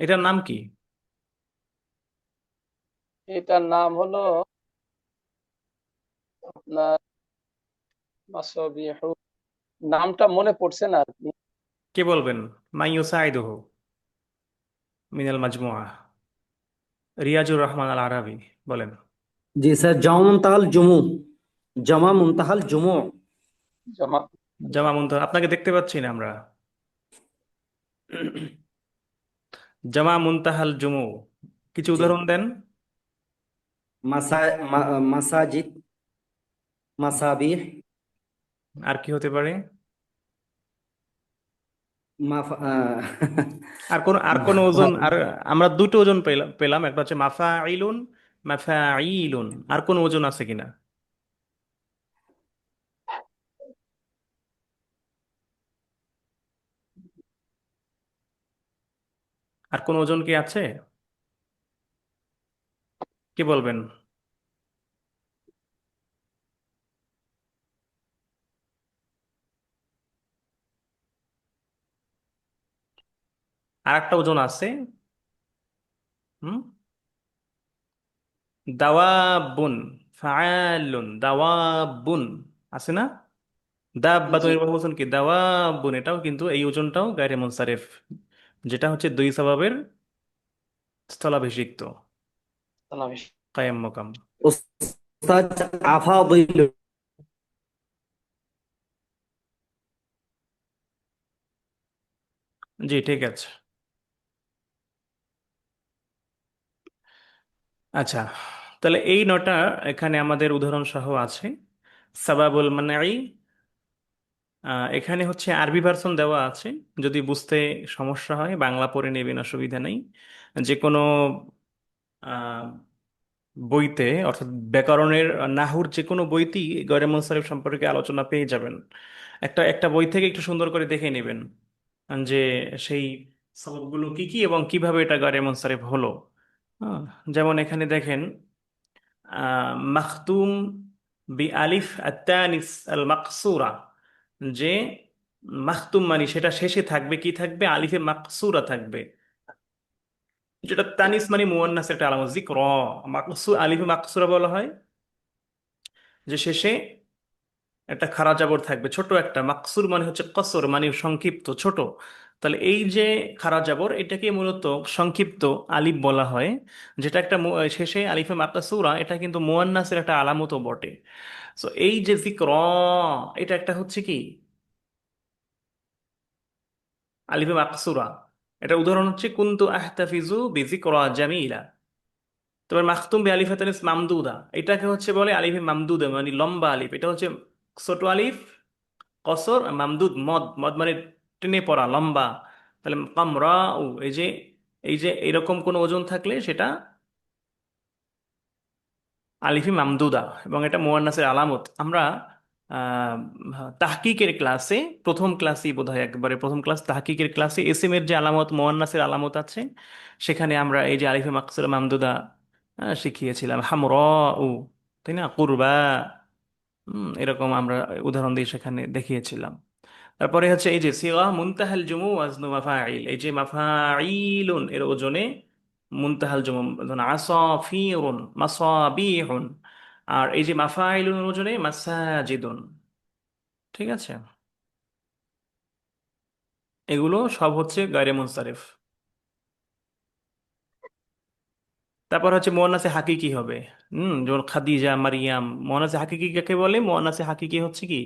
এটার নাম কি? এটার নাম হলো আপনার মাসাবিহু, নামটা মনে পড়ছে না আর কি। কে বলবেন? মাইয়ুসাইদুহু মিনাল মাজমুআ, রিয়াজুর রহমান আল আরাবি, বলেন। जी सर, जामा मुंतहल जुमू। जमा मुंतहल जुमू। জমা। জামা মুনতাহা, আপনাকে দেখতে পাচ্ছি না আমরা। জামা মুনতাহাল জুমু, কিছু जी। উদাহরণ দেন। मसा मसाजिद। मसाबिह। আর কি হতে পারে? मफ আর কোন ওজন? আর আমরা দুটো ওজন পেলাম পেলাম, একটা হচ্ছে মাফাইলুন, মাফাইলুন। আর কোন ওজন আছে কিনা? আর কোন ওজন কি আছে? কি বলবেন? আর একটা ওজন আছে। হুম, দাওয়াবুন, ফাআলুন, দাওয়াবুন আছে না? জি, দাব্বাতুন এর বহুবচন কি? দাওয়াবুন। এটাও কিন্তু, এই ওজনটাও গায়রে মুনসারিফ, যেটা হচ্ছে দুই সবাবের স্থলাভিষিক্ত সালাম। কায়েম মকাম। उस्ताद अफादिल। জি ঠিক আছে। আচ্ছা, তাহলে এই নটা এখানে আমাদের উদাহরণ সহ আছে। সাবাবুল মানাই, এখানে হচ্ছে আরবি ভার্সন দেওয়া আছে, যদি বুঝতে সমস্যা হয় বাংলা পড়ে নেবেন, অসুবিধা নেই। যে কোনো আহ, বইতে, অর্থাৎ ব্যাকরণের নাহুর যে কোনো বইতেই গয়রে মুনসারিফ সম্পর্কে আলোচনা পেয়ে যাবেন। একটা একটা বই থেকে একটু সুন্দর করে দেখে নেবেন যে সেই সববগুলো কি কি এবং কিভাবে এটা গয়রে মুনসারিফ হলো। হ্যাঁ, যেমন এখানে দেখেন, মাখতুম বি আলিফ আত্তানিস আল মাকসুরা, যে মাখতুম মানে সেটা শেষে থাকবে, কি থাকবে? আলিফে মাকসুরা থাকবে, যেটা তানিস মানে মুয়ান্নাসের একটা আলামত। যিকরা, আলিফে মাকসুরা বলা হয় যে শেষে একটা খাড়া জবর থাকবে, ছোট একটা। মাকসুর মানে হচ্ছে কসর, মানে সংক্ষিপ্ত, ছোট। তাহলে এই যে খাড়া জবর, এটাকে মূলত সংক্ষিপ্ত আলিফ বলা হয়, যেটা একটা শেষে আলিফে মাকসুরা, এটা কিন্তু মুয়ান্নাসের একটা আলামতও বটে। তো এই যে যিকরা, এটা একটা হচ্ছে কি আলিফে মাকসুরা। এটা উদাহরণ হচ্ছে কুনতু আহতাফিজু বিযিকরা জামিলা। তবে মাখতুম বি আলিফ তানিস মামদুদা, এটাকে হচ্ছে বলে আলিফে মামদুদা, মানে লম্বা আলিফ। এটা হচ্ছে ছোট আলিফ, কসর, মামদুদ মদ, মদ মানে টেনে পড়া, লম্বা। তাহলে কামরা ও, এই যে এরকম কোন ওজন থাকলে সেটা আলিফি মামদুদা, এবং এটা মুয়ান্নাসের আলামত। আমরা আহ, তাহকিকের ক্লাসে, প্রথম ক্লাসই বোধহয়, একবারে প্রথম ক্লাস তাহকিকের ক্লাসে এসএম এর যে আলামত, মুয়ান্নাসের আলামত আছে, সেখানে আমরা এই যে আলিফে মাকসুরা মামদুদা শিখিয়েছিলাম, হামরা উ, তাই না, কুরবা, এরকম আমরা উদাহরণ দিয়ে সেখানে দেখিয়েছিলাম। তারপরে হচ্ছে এই যে সিগা মুনতাহাল জুমু ওয়াজনু মাফাইল, এই যে মাফাইলুন এর ওজনে মুনতাহাল জুমু, যেমন আসাফিরুন, মাসাবিহুন। আর এই যে মাফাইলুন এর ওজনে মাসাজিদুন। ঠিক আছে, এগুলো সব হচ্ছে গায়রে মুনসারিফ। তারপর হচ্ছে মুয়ান্নাসে হাকিকি হবে। যেমন খাদিজা, মারিয়াম। মুয়ান্নাসে হাকিকি কাকে বলে? মুয়ান্নাসে হাকিকি হচ্ছে কি,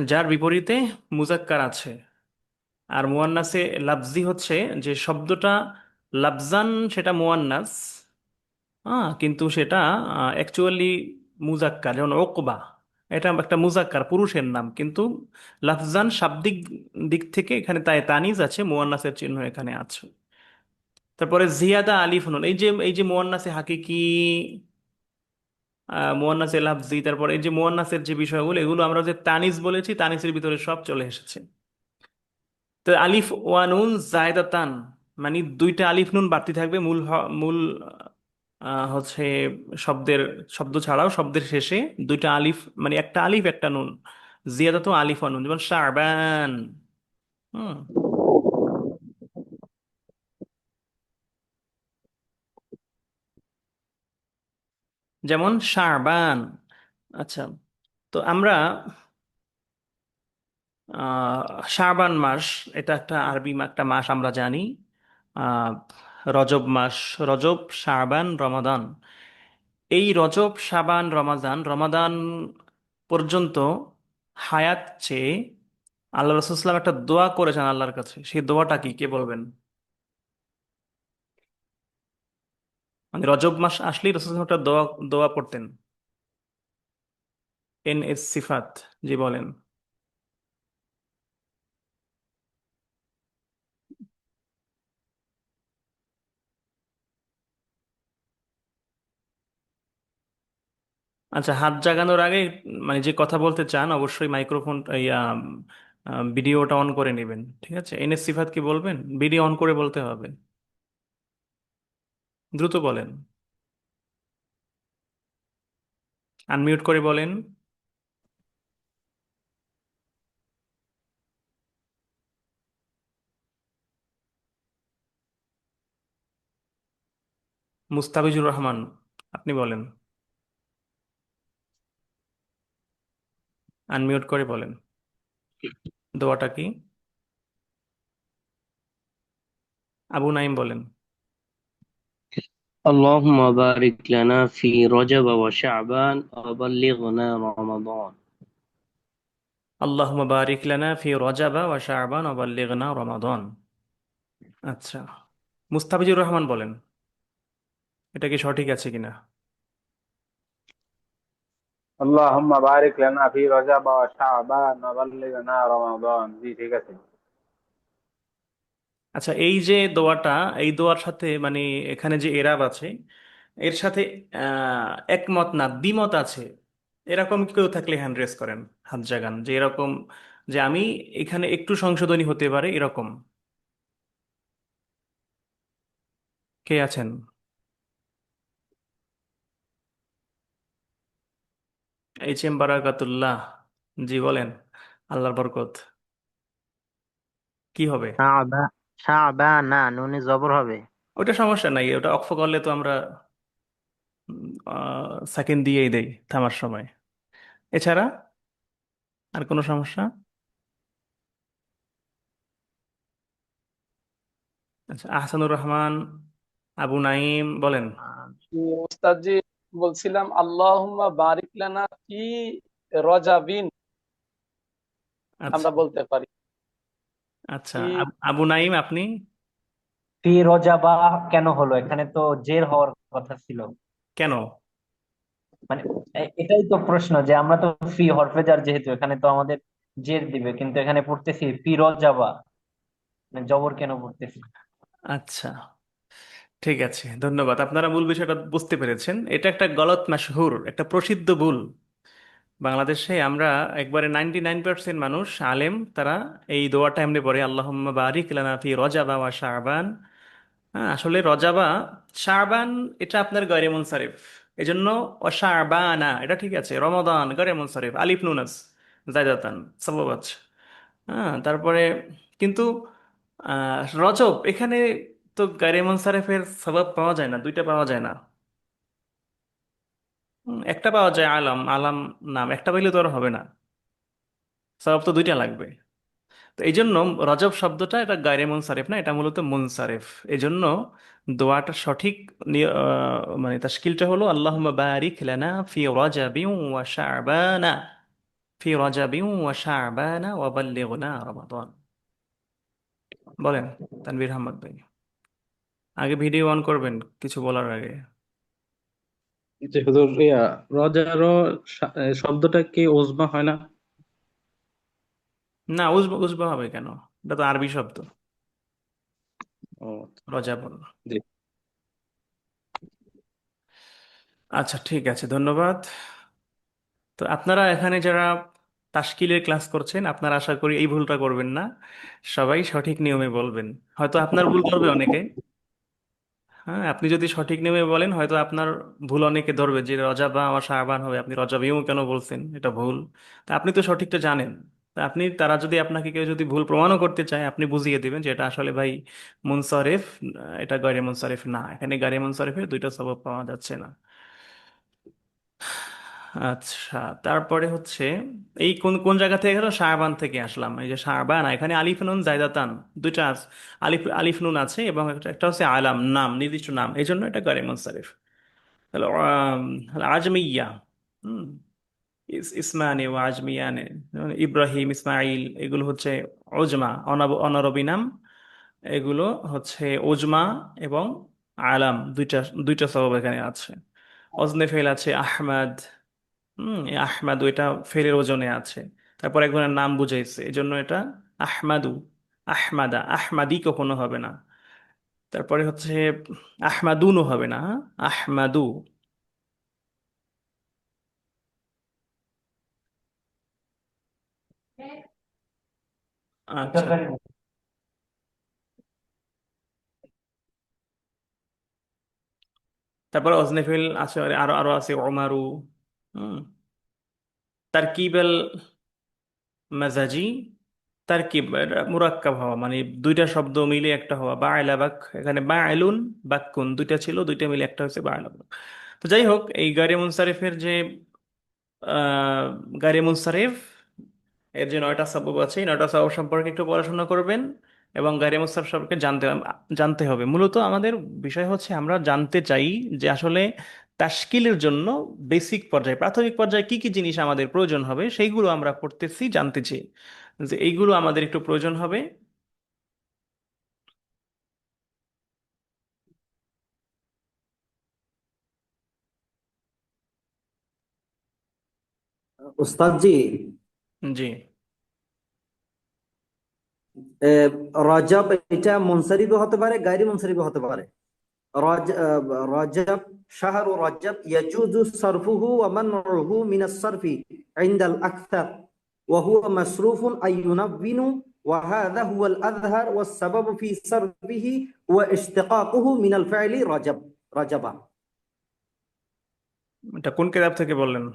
যার বিপরীতে মুজাক্কার আছে। আর মুয়ান্নাসে লাফজি হচ্ছে যে শব্দটা লাফজান সেটা মুয়ান্নাস, কিন্তু সেটা অ্যাকচুয়ালি মুজাক্কার। যেমন ওকবা, এটা একটা মুজাক্কার, পুরুষের নাম, কিন্তু লাফজান শাব্দিক দিক থেকে এখানে তাই তানিজ আছে, মুয়ান্নাসের চিহ্ন এখানে আছে। তারপরে জিয়াদা আলিফ নুন, এই যে মুয়ান্নাসে হাকিকি, মুয়ান্নাসে লাফজি, তারপর এই যে মুয়ান্নাসের যে বিষয়গুলো, এগুলো আমরা যে তানিজ বলেছি, তানিজের ভিতরে সব চলে এসেছে। তো আলিফ ওয়া নুন জায়দাতান, মানে দুইটা আলিফ নুন বাড়তি থাকবে মূল হচ্ছে শব্দের, শব্দ ছাড়াও শব্দের শেষে দুইটা আলিফ, মানে একটা আলিফ একটা নুন, জিয়াদা তো আলিফ ওয়া নুন, যেমন শাবান। হুম যেমন শাবান। আচ্ছা, তো আমরা শাবান মাস, এটা একটা আরবি একটা মাস আমরা জানি। আহ, রজব মাস, রজব, শাবান, রমাদান। এই রজব, শাবান, রমাদান, রমাদান পর্যন্ত হায়াত চেয়ে আল্লাহ রসুলাম একটা দোয়া করেছেন আল্লাহর কাছে। সেই দোয়াটা কি, কে বলবেন? মানে রজব মাস আসলেই রসুল একটা দোয়া দোয়া পড়তেন। এন এস সিফাত, জি বলেন। আচ্ছা, হাত জাগানোর আগে মানে যে কথা বলতে চান, অবশ্যই মাইক্রোফোন, ভিডিওটা অন করে নেবেন। ঠিক আছে, এন এস সিফাত কি বলবেন? ভিডিও অন করে বলতে হবে, দ্রুত বলেন, আনমিউট করে বলেন। মুস্তাফিজুর রহমান, আপনি বলেন, আনমিউট করে বলেন দোয়াটা কি। আবু নাইম বলেন। اللهم بارك لنا في رجب وشعبان وبلغنا رمضان. আল্লাহুম্মা বারিক লানা ফি রজাবা ওয়া শাবান ওয়া বাল্লিগনা রমাদান। আচ্ছা, মুস্তাফিজুর রহমান বলেন, এটা কি সঠিক আছে কিনা? আল্লাহুম্মা বারিক লানা ফি রজব ওয়া শাবান ওয়া বাল্লিগনা রমাদান। জি, ঠিক আছে। আচ্ছা, এই যে দোয়াটা, এই দোয়ার সাথে মানে এখানে যে এরাব আছে, এর সাথে একমত না দ্বিমত আছে, এরকম কেউ থাকলে হ্যান্ড রেজ করেন, হাত জাগান, যে এরকম, যে আমি এখানে একটু সংশোধনী হতে পারে এরকম। কে আছেন? এইচ এম বারাকাতুল্লাহ, জি বলেন, আল্লাহর বরকত। কি হবে? শাবা শাবা না, নুনে জবর হবে। ওটা সমস্যা নাই, ওটা অক্ফ করলে তো আমরা সেকেন্ড দিয়েই দেই থামার সময়। এছাড়া আর কোনো সমস্যা? আচ্ছা, আহসানুর রহমান, আবু নাইম বলেন। ওস্তাদ জি, বলছিলাম আল্লাহুম্মা বারিক লানা ফি রজাবিন, আচ্ছা আমরা বলতে পারি। আচ্ছা, ফি আবু নাইম আপনি? ফি রজাবা কেন হলো? এখানে তো জের হওয়ার কথা ছিল। কেন? মানে এটাই তো প্রশ্ন, যে আমরা তো ফি হরফে জার, যেহেতু এখানে তো আমাদের জের দিবে, কিন্তু এখানে পড়তেছি ফি রজাবা, মানে জবর কেন পড়তেছি? আচ্ছা, ঠিক আছে, ধন্যবাদ, আপনারা মূল বিষয়টা বুঝতে পেরেছেন। এটা একটা গলত মাশহুর, একটা প্রসিদ্ধ ভুল। বাংলাদেশে আমরা একবারে 99% মানুষ আলেম, তারা এই দোয়াটা এমনি পড়ে, আল্লাহুম্মা বারিক লানা ফি রজাবা ওয়া শাবান। হ্যাঁ, আসলে রজাবা, শাবান এটা আপনার গয়রে মুনসারিফ, এই জন্য ও শাবানা এটা ঠিক আছে। রমাদান গয়রে মুনসারিফ, আলিফ নুনাস জায়দাতান সবাব আছে। হ্যাঁ, তারপরে কিন্তু রজব এখানে তো গয়রে মুনসারিফের সবাব পাওয়া যায় না, দুইটা পাওয়া যায় না। একটা পাওয়া যায়, আলাম আলাম নাম, একটা পাইলে তো আর হবে না, সবাব তো দুইটা লাগবে। তো এই জন্য রজব শব্দটা এটা গায়রে মুনসারিফ না, এটা মূলত মুনসারিফ। এই জন্য দোয়াটা সঠিক মানে তাশকিলটা হলো আল্লাহুম্মা বারিক লানা ফি রজাবিন ওয়া শাবানা, ফি রজাবিন ওয়া শাবানা ওয়া বাল্লিগনা রমাদান। বলেন তানভীর আহমদ ভাই, আগে ভিডিও অন করবেন কিছু বলার আগে। যে হুজুর রজারও শব্দটা কি ওজমা হয় না? না, উজবা উজবা হবে কেন? এটা তো আরবি শব্দ, ও রজা বল। জি। আচ্ছা ঠিক আছে, ধন্যবাদ। তো আপনারা এখানে যারা তাশকিলের ক্লাস করছেন, আপনারা আশা করি এই ভুলটা করবেন না, সবাই সঠিক নিয়মে বলবেন। হয়তো আপনার ভুল ধরবে অনেকে, হ্যাঁ, আপনি যদি সঠিক নিয়মে বলেন হয়তো আপনার ভুল অনেকে ধরবে, যে রজা বা আমার শাবান হবে, আপনি রজা বিউ কেন বলছেন, এটা ভুল। তা আপনি তো সঠিকটা জানেন, তা আপনি, তারা যদি আপনাকে কেউ যদি ভুল প্রমাণও করতে চায়, আপনি বুঝিয়ে দিবেন যে এটা আসলে ভাই মুনসারিফ, এটা গায়রে মুনসারিফ না, এখানে গায়রে মুনসারিফের দুইটা সবব পাওয়া যাচ্ছে না। আচ্ছা, তারপরে হচ্ছে এই কোন কোন জায়গা থেকে গেল, শাহবান থেকে আসলাম। এই যে শাহবান, এখানে আলিফ নুন জায়দাতান দুইটা আলিফ আলিফ নুন আছে, এবং একটা একটা হচ্ছে আলাম, নাম, নির্দিষ্ট নাম, এই জন্য এটা গায়রে মুনসারিফ। তাহলে আজমিয়া, হুম, ইসমানে ও আজমিয়ানে, যেমন ইব্রাহিম ইসমাইল, এগুলো হচ্ছে ওজমা, অনারবি নাম, এগুলো হচ্ছে ওজমা এবং আলাম, দুইটা দুইটা সবব এখানে আছে। অজনে ফেল আছে আহমদ, এই আহমাদু এটা ফেলের ওজনে আছে। তারপর একজনের নাম বুঝাইছে, এই জন্য এটা আহমাদু, আহমাদা, আহমাদি কখনো হবে না। তারপরে হচ্ছে আহমাদুনও হবে না, হ্যাঁ? আহমাদু। কি আচ্ছা, তরকারি? তারপরে অজনে ফেল আছে, আরো আরো আছে ওমারু। হুম, তারকিবেল মাজাজি, তারকিব এটা মুরাক্কাব হওয়া, মানে দুইটা শব্দ মিলে একটা হওয়া, বা আইলাবাক, এখানে বা আইলুন বাক্কুন দুইটা ছিল, দুইটা মিলে একটা হচ্ছে বা আইলাবাক। তো যাই হোক, এই গাড়ি মুনসারিফের যে গাড়ি মুনসারিফ এর যে 9টা সবব আছে, এই 9টা সবব সম্পর্কে একটু পড়াশোনা করবেন, এবং গাড়ি মুনসারিফ সম্পর্কে জানতে জানতে হবে। মূলত আমাদের বিষয় হচ্ছে আমরা জানতে চাই যে আসলে তাশকিলের জন্য বেসিক পর্যায়ে, প্রাথমিক পর্যায়ে কি কি জিনিস আমাদের প্রয়োজন হবে, সেইগুলো আমরা পড়তেছি, জানতে চাই যে এইগুলো আমাদের একটু প্রয়োজন হবে। উস্তাদ জি, জি, রজব এটা মুনসারিবও হতে পারে, গায়রি মুনসারিবও হতে পারে। রজব, শাহরু রজব ইয়াজুজু সরফুহু ওয়া মানউহু মিনাস সরফি ইনদাল আকসার ওয়া হুয়া মাসরুফুন আই ইউনাব্বিনু ওয়া হাযা হুয়াল আযহার ওয়াস সাবাবু ফি সরফিহি ওয়া ইশতিকাকুহু মিনাল ফাইলি রজব, রজবা। এটা কোন কিতাব থেকে বললেন?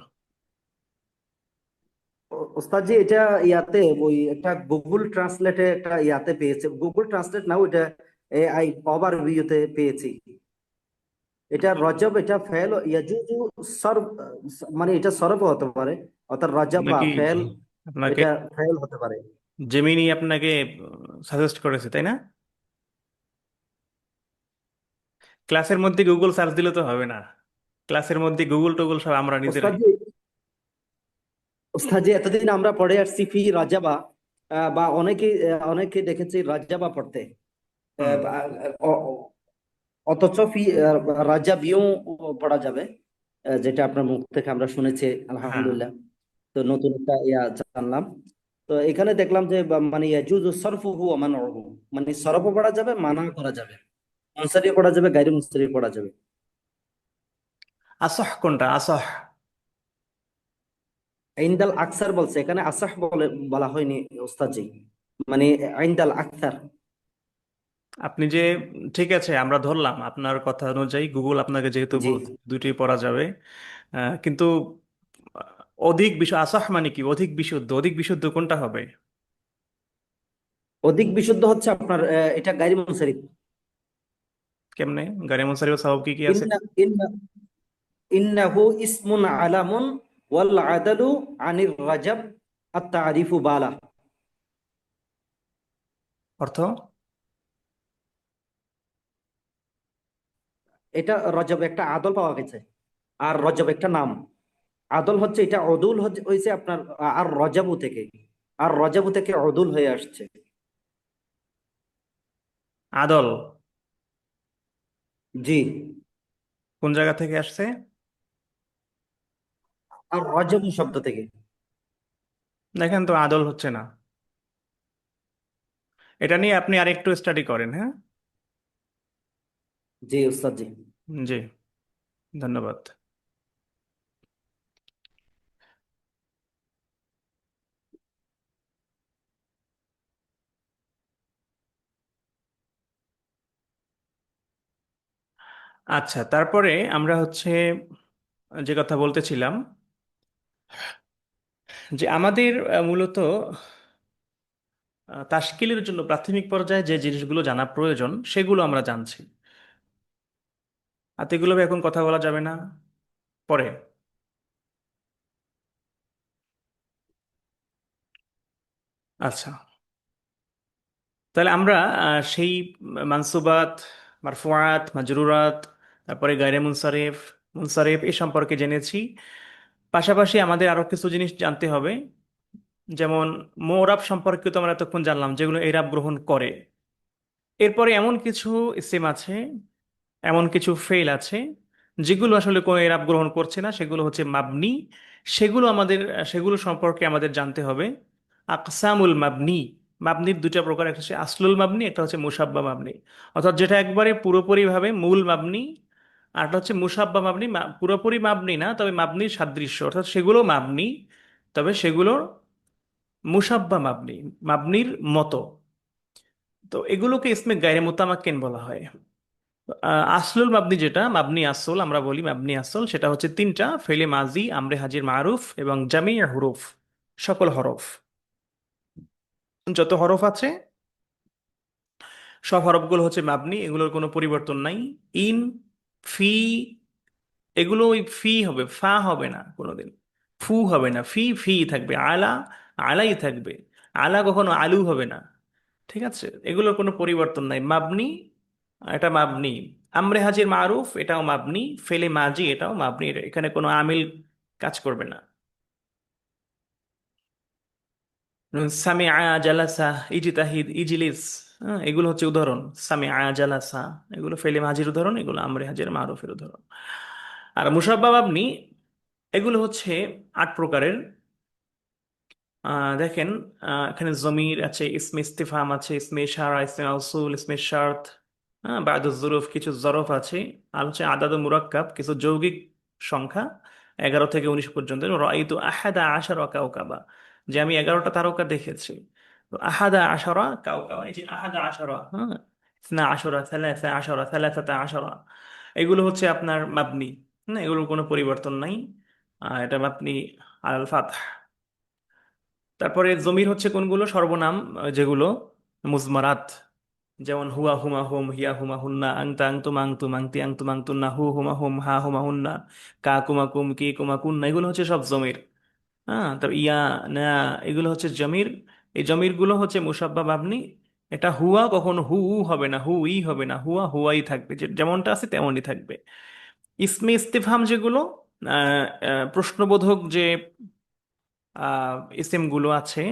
ওস্তাদ জি, এটা ইয়াতে ওই একটা গুগল ট্রান্সলেটে একটা ইয়াতে পেয়েছে, গুগল ট্রান্সলেট না, ওইটা এআই ওভার ভিউতে পেয়েছি। এটা রজব, এটা ফেল ইয়াজুজু সরব, মানে এটা সরব হতে পারে, অর্থাৎ রজব বা নাকি ফেল, আপনাকে এটা ফেল হতে পারে। জেমিনি আপনাকে সাজেস্ট করেছে, তাই না? ক্লাসের মধ্যে গুগল সার্চ দিলে তো হবে না, ক্লাসের মধ্যে গুগল টুগল সব আমরা নিজেরাই। ওস্তাদ জি, ওস্তাদ জি, এতদিন আমরা পড়ে আসছি ফি রাজাবা, বা অনেকে অনেকে দেখেছি রাজাবা পড়তে, হুম, অ- অথচ ফি রাজাবিও পড়া যাবে, যেটা আপনার মুখ থেকে আমরা শুনেছি, হ্যাঁ। আলহামদুলিল্লাহ। তো নতুন একটা ইয়া জানলাম। তো এখানে দেখলাম যে মানে ইয়াজুজু সরফুহু ওয়া মানউহু, মানে সরফও পড়া যাবে, মানা করা যাবে, মুনসারি পড়া যাবে, গায়রে মুনসারি পড়া যাবে। আসহ কোনটা, আসহ? ইনদাল আকসার বলছে, এখানে আসাহ বলে বলা হয়নি ওস্তাদজি, মানে ইনদাল আকসার। আপনি যে, ঠিক আছে আমরা ধরলাম আপনার কথা অনুযায়ী গুগল আপনাকে যেহেতু জি, বলছে দুইটি পড়া যাবে, কিন্তু অধিক বিশুদ্ধ আসাহ মানে কি? অধিক বিশুদ্ধ, অধিক বিশুদ্ধ কোনটা হবে? অধিক বিশুদ্ধ হচ্ছে আপনার এটা গাইর মুনসারিফ। কেমনে? গাড়ি মুনসারিফ সাহাব কি কি আছে? ইন্না ইন্না ইন্নাহু ইসমুন আলামুন ওয়াল আদালু আনির রাজাব আত তারিফু বালা। অর্থ? এটা রজব একটা আদল পাওয়া গেছে, আর রজব একটা নাম। আদল হচ্ছে এটা, অদুল হয়েছে আপনার আর রজাবু থেকে, আর রজাবু থেকে অদুল হয়ে আসছে। আদল জি, কোন জায়গা থেকে আসছে? আর রজাবু শব্দ থেকে। দেখেন তো আদল হচ্ছে না। এটা নিয়ে আপনি আরেকটু স্টাডি করেন, হ্যাঁ? জি উস্তাদ জি। জি, ধন্যবাদ। আচ্ছা, তারপরে আমরা হচ্ছে যে কথা বলতেছিলাম, যে আমাদের মূলত তাশকিলের জন্য প্রাথমিক পর্যায়ে যে জিনিসগুলো জানা প্রয়োজন সেগুলো আমরা জানছি। আর এগুলো এখন কথা বলা যাবে না, পরে। আচ্ছা, তাহলে আমরা সেই মানসুবাত, মারফুআত, মাজরুরাত, তারপরে গায়রে মুনসারিফ, মুনসারিফ এই সম্পর্কে জেনেছি। পাশাপাশি আমাদের আরো কিছু জিনিস জানতে হবে, যেমন মোরাব সম্পর্কে তো আমরা এতক্ষণ জানলাম, যেগুলো এরাব গ্রহণ করে। এরপরে এমন কিছু ইসিম আছে, এমন কিছু ফেল আছে যেগুলো আসলে কোনো এরাব গ্রহণ করছে না, সেগুলো হচ্ছে মাবনি। সেগুলো সম্পর্কে আমাদের জানতে হবে। আকসামুল মাবনি, মাবনির দুইটা প্রকার, একটা হচ্ছে আসলুল মাবনি, একটা হচ্ছে মুসাব্বা মাবনি। অর্থাৎ যেটা একবারে পুরোপুরি ভাবে মূল মাবনি, আর একটা হচ্ছে মুসাব্বা মাবনি, পুরোপুরি মাবনি না তবে মাবনির সাদৃশ্য, অর্থাৎ সেগুলো মাবনি তবে সেগুলো মুসাব্বা মাবনি, মাবনির মতো। তো এগুলোকে ইসমে গায়রে মুতামাক্কিন বলা হয়। আসলুল মাবনি, যেটা মাবনি আসল আমরা বলি, মাবনি আসল সেটা হচ্ছে তিনটা: ফেলে মাজি, আমরে হাজির মারুফ এবং জামি হুরুফ, সকল হরফ। যত হরফ আছে সব হরফগুলো হচ্ছে মাবনি, এগুলোর কোনো পরিবর্তন নাই। ইন, ফি, এগুলো ওই ফি হবে, ফা হবে না কোনোদিন, ফু হবে না, ফি ফি থাকবে। আলা, আলাই থাকবে। আলা কখনো আলু হবে না। ঠিক আছে, এগুলোর কোনো পরিবর্তন নাই, মাবনি। এটা মাবনি। আমরে হাজির মারুফ এটাও মাবনি, ফেলে মাজি এটাও মাবনি, এখানে কোনো আমিল কাজ করবে না। সামিআ, জালাসা, ইজতাহিদ, ইজলিস, এগুলো হচ্ছে উদাহরণ। সামিআ, জালাসা এগুলো ফেলে মাজির উদাহরণ, এগুলো আমরে হাজির মারুফের উদাহরণ। আর মুসাব্বা মাবনি এগুলো হচ্ছে 8 প্রকারের। দেখেন, এখানে জমির আছে, ইসমে ইস্তিফহাম আছে, ইসমে ইশারা, ইসমে মাউসুল, ইসমে শার্ত, বাদু জুরুফ, কিছু জরফ আছে, আর হচ্ছে আদাদু মুরাক্কাব, কিছু যৌগিক সংখ্যা 11 থেকে 19 পর্যন্ত। রাআইতু আহাদা আশারা কাওকাবা, যে আমি 11টা তারকা দেখেছি। তো আহাদা আশারা কাওকাবা, এই যে আহাদা আশারা, ইসনা আশারা, সালাসা আশারা, সালাসাতা আশারা, এগুলো হচ্ছে আপনার মাবনি। এগুলোর কোনো পরিবর্তন নাই। এটা মাবনি আল ফাতহ। তারপরে জমির হচ্ছে কোনগুলো? সর্বনাম, যেগুলো মুজমারাত, যেমন হুয়া হুমা হুম, হিয়া হুমা হুন্না, আংতা আংতুম আংতুম, আংতি আংতুম আংতুন্না, হু হুমা হুম, হা হুমা হুন্না, কা কুমা কুম, কি কুমা কুন্না, এগুলো হচ্ছে সব জমির। তারপর ইয়া, না, এগুলো হচ্ছে জমির। এই জমির গুলো হচ্ছে মুসাব্বা মাবনি। এটা হুয়া কখনো হু উ হবে না, হু ই হবে না, হুয়া হুয়াই থাকবে, যেমনটা আছে তেমনই থাকবে। ইসমে ইস্তিফহাম যেগুলো, প্রশ্নবোধক যে ইসিম গুলো আছে,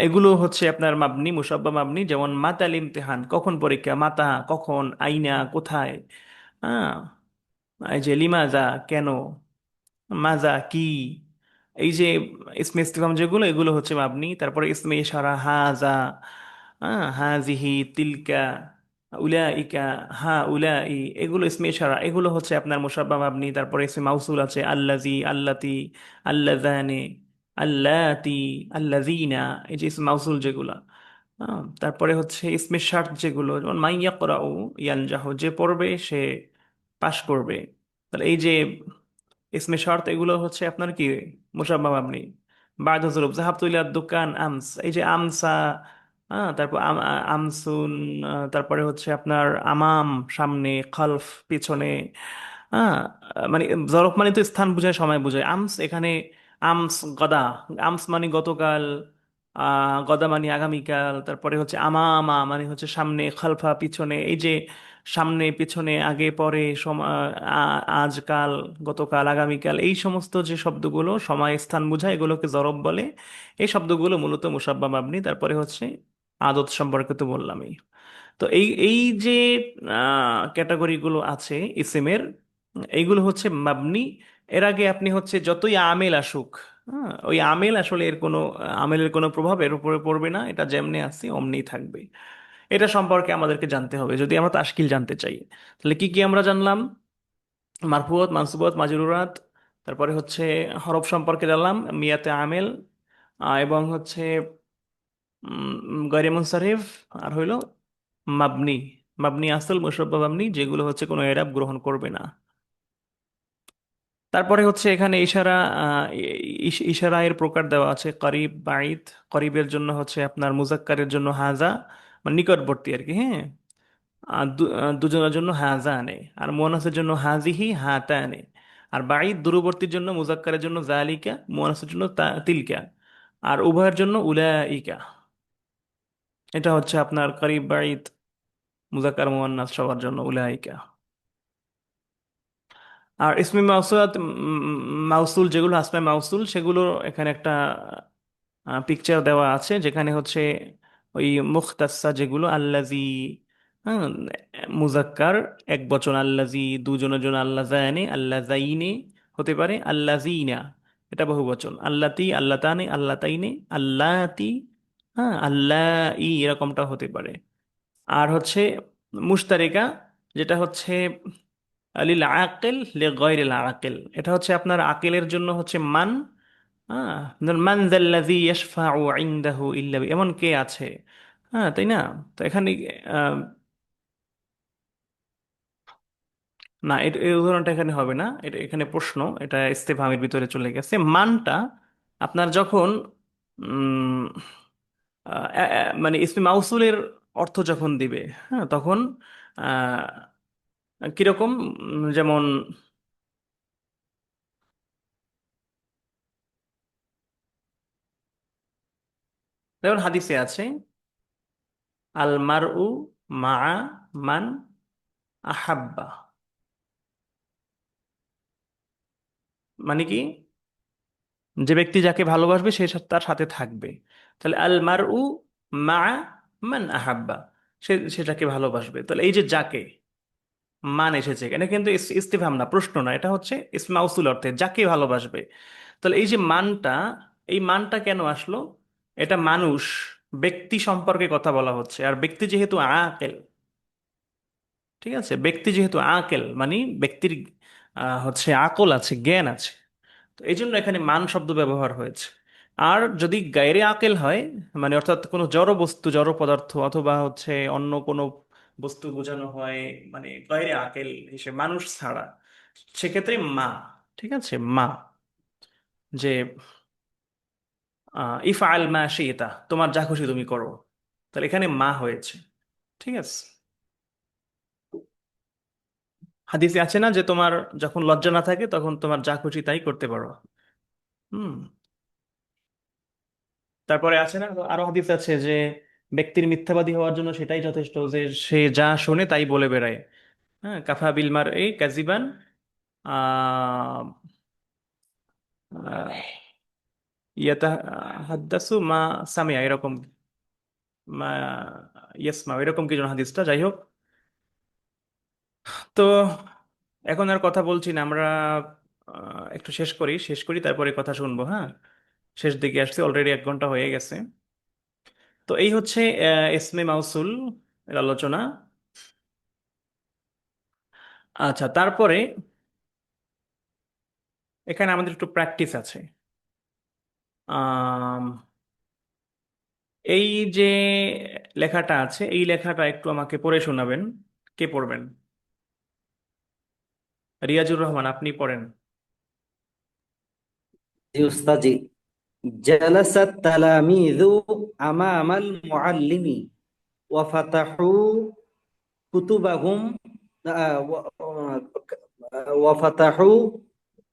এগুলো হচ্ছে আপনার মাবনি, মুসাব্বা মাবনি। যেমন মাতাল ইমতিহান, কখন পরীক্ষা, মাতা কখন, আইনা কোথায়, হ্যাঁ, এই যে লিমাজা কেন, মাজা কি, এই যে ইসমে ইস্তিফহাম যেগুলো, এগুলো হচ্ছে মাবনি। তারপরে ইসমে ইশারা, হাজা, হাজিহি, তিলকা, উলাইকা, হ্যাঁ উলাই, এগুলো ইসমে ইশারা, এগুলো হচ্ছে আপনার মুসাব্বা মাবনি। তারপরে ইসমে মাউসুল আছে আল্লাজি, আল্লাতি, আল্লাজানে, আল্লাতি, আল্লাযিনা, এই যে ইসমে মাউসুল যেগুলা। তারপরে হচ্ছে ইসমে শার্ত যেগুলো, যেমন মাই ইয়াকরাউ ইয়ানজাহু, যে পড়বে সে পাশ করবে। তাহলে এই যে ইসমে শর্ত, এগুলো হচ্ছে আপনার কি মুসাব্বা মাবনি। বাদ হজরুফ জাহাবতু ইলা দোকান আমস, এই যে আমসা, তারপর আমসুন, তারপরে হচ্ছে আপনার আমাম সামনে, খলফ পিছনে। হ্যাঁ, মানে জরফ মানে তো স্থান বোঝায়, সময় বোঝায়। আমস এখানে আমস গদা, আমস মানে গতকাল, গদা মানে আগামীকাল। তারপরে হচ্ছে আমামা মানে হচ্ছে সামনে, খলফা পিছনে। এই যে সামনে পিছনে আগে পরে, আজকাল, গতকাল, আগামীকাল, এই সমস্ত যে শব্দগুলো সময় স্থান বোঝায় এগুলোকে জরব বলে। এই শব্দগুলো মূলত মুসাব্বা মাবনি। তারপরে হচ্ছে আদত সম্পর্কে তো বললামই। তো এই এই যে ক্যাটাগরিগুলো আছে ইসিমের, এইগুলো হচ্ছে মাবনি। এর আগে আপনি হচ্ছে যতই আমেল আসুক, ওই আমেল আসলে এর কোনো আমেলের কোনো প্রভাব এর উপরে পড়বে না, এটা যেমনি আছে অমনিই থাকবে। এটা সম্পর্কে আমাদেরকে জানতে হবে যদি আমরা তাশকিল জানতে চাই। তাহলে কি কি আমরা জানলাম? মারফুয়াত, মানসুবাত, মাজরুরাত, তারপরে হচ্ছে হরফ সম্পর্কে জানলাম, মিয়াতে আমেল, এবং হচ্ছে গয়রে মুনসারিফ, আর হইলো মাবনি, মাবনি আসল, মুশাব্বা মাবনি, যেগুলো হচ্ছে কোনো এরাব গ্রহণ করবে না। তারপরে হচ্ছে এখানে ইশারা, ইশারা এর প্রকার দেওয়া আছে করিব, বাঈদ। করিবের জন্য হচ্ছে আপনার মুজাক্কারের জন্য হাজা, মানে নিকটবর্তী আর কি, হ্যাঁ। দুজনের জন্য হাজা আনে, আর মুয়ান্নাসের জন্য হাজিহি, হাতা আনে। আর বাঈদ দূরবর্তীর জন্য, মুজাক্কারের জন্য জালিকা, মুয়ান্নাসের জন্য তিলকা, আর উভয়ের জন্য উলাইকা। এটা হচ্ছে আপনার করিব, বাঈদ, মুজাক্কার, মুয়ান্নাস সবার জন্য উলাইকা। আর ইসমে মাউসুলাত, মাউসুল যেগুলো আসমে মাউসুল, সেগুলো এখানে একটা পিকচার দেওয়া আছে, যেখানে হচ্ছে ওই মুখতাসা যেগুলো, আল্লাজি, হ্যাঁ, মুজাক্কার এক বচন আল্লাজি, দুজনের জন্য আল্লাজানে, আল্লাজাইনে হতে পারে, আল্লাজিনা এটা বহু বচন, আল্লাতি, আল্লাতানে, আল্লাতাইনে, আল্লাতি, হ্যাঁ, আল্লাই, এরকমটা হতে পারে। আর হচ্ছে মুশতারিকা, যেটা হচ্ছে লিল আকিল লি গয়রিল আকিল, এটা হচ্ছে আপনার আকিলের জন্য হচ্ছে মান। হ্যাঁ, যেমন মান যাল্লাযী ইয়াশফাউ ইনদাহু ইল্লা এমন কে আছে, হ্যাঁ, তাই না? তো এখানে আহ, না, এই উদাহরণটা এখানে হবে না, এটা এখানে প্রশ্ন, এটা ইস্তেফহামের ভিতরে চলে গেছে। মানটা আপনার যখন উম, মানে ইসমে মাউসুলের অর্থ যখন দিবে, হ্যাঁ, তখন কিরকম, যেমন যেমন হাদিসে আছে আল মারউ মা মান আহাব্বা, মানে কি, যে ব্যক্তি যাকে ভালোবাসবে সে তার সাথে থাকবে। তাহলে আল মারউ মা মান আহাব্বা, সে সেটাকে ভালোবাসবে। তাহলে এই যে যাকে, মান এসেছে এখানে কিন্তু ইস্তিফহাম না, প্রশ্ন না, এটা হচ্ছে ইসমে মাউসুল অর্থে যাকে ভালোবাসবে। তাহলে এই যে মানটা, এই মানটা কেন আসলো? এটা মানুষ, ব্যক্তি সম্পর্কে কথা বলা হচ্ছে। আর ব্যক্তি যেহেতু আকেল, ঠিক আছে, ব্যক্তি যেহেতু আকেল মানে ব্যক্তির হচ্ছে আকল আছে, জ্ঞান আছে, তো এই জন্য এখানে মান শব্দ ব্যবহার হয়েছে। আর যদি গায়রে আকেল হয়, মানে অর্থাৎ কোনো জড় বস্তু, জড় পদার্থ, অথবা হচ্ছে অন্য কোনো বস্তু বোঝানো হয়, মানে গায়রে আকেল হিসেবে মানুষ ছাড়া, সেক্ষেত্রে মা, ঠিক আছে, মা, যে ইফআল মা শিইতা, তোমার যা খুশি তুমি করো। তাহলে এখানে মা হয়েছে, ঠিক আছে। হাদিসে আছে না যে তোমার যখন লজ্জা না থাকে তখন তোমার যা খুশি তাই করতে পারো। হুম। তারপরে আছে না, আরো হাদিস আছে যে ব্যক্তির মিথ্যাবাদী হওয়ার জন্য সেটাই যথেষ্ট যে সে যা শোনে তাই বলে বেড়ায়। হ্যাঁ, কাফা বিল মার এই কাজিবান, আহ ইয়াতা হাদ্দাসু মা সামিয়া, এরকম, মা ইয়াসমা, এরকম কি যেন হাদিসটা, যাই হোক। তো এখন আর কথা বলছি না, আমরা একটু শেষ করি তারপরে কথা শুনবো, হ্যাঁ। শেষ দিকে আসছে, অলরেডি 1 ঘন্টা হয়ে গেছে। তো এই হচ্ছে ইসমে মাউসুল এর আলোচনা। আচ্ছা, তারপরে এখানে আমাদের একটু প্র্যাকটিস আছে। আম, এই যে লেখাটা আছে, এই লেখাটা একটু আমাকে পড়ে শোনাবেন। কে পড়বেন? রিয়াজুর রহমান, আপনি পড়েন। জি উস্তাজি। جلس التلاميذ أمام المعلم وفتحوا كتبهم آه، و- وفتحوا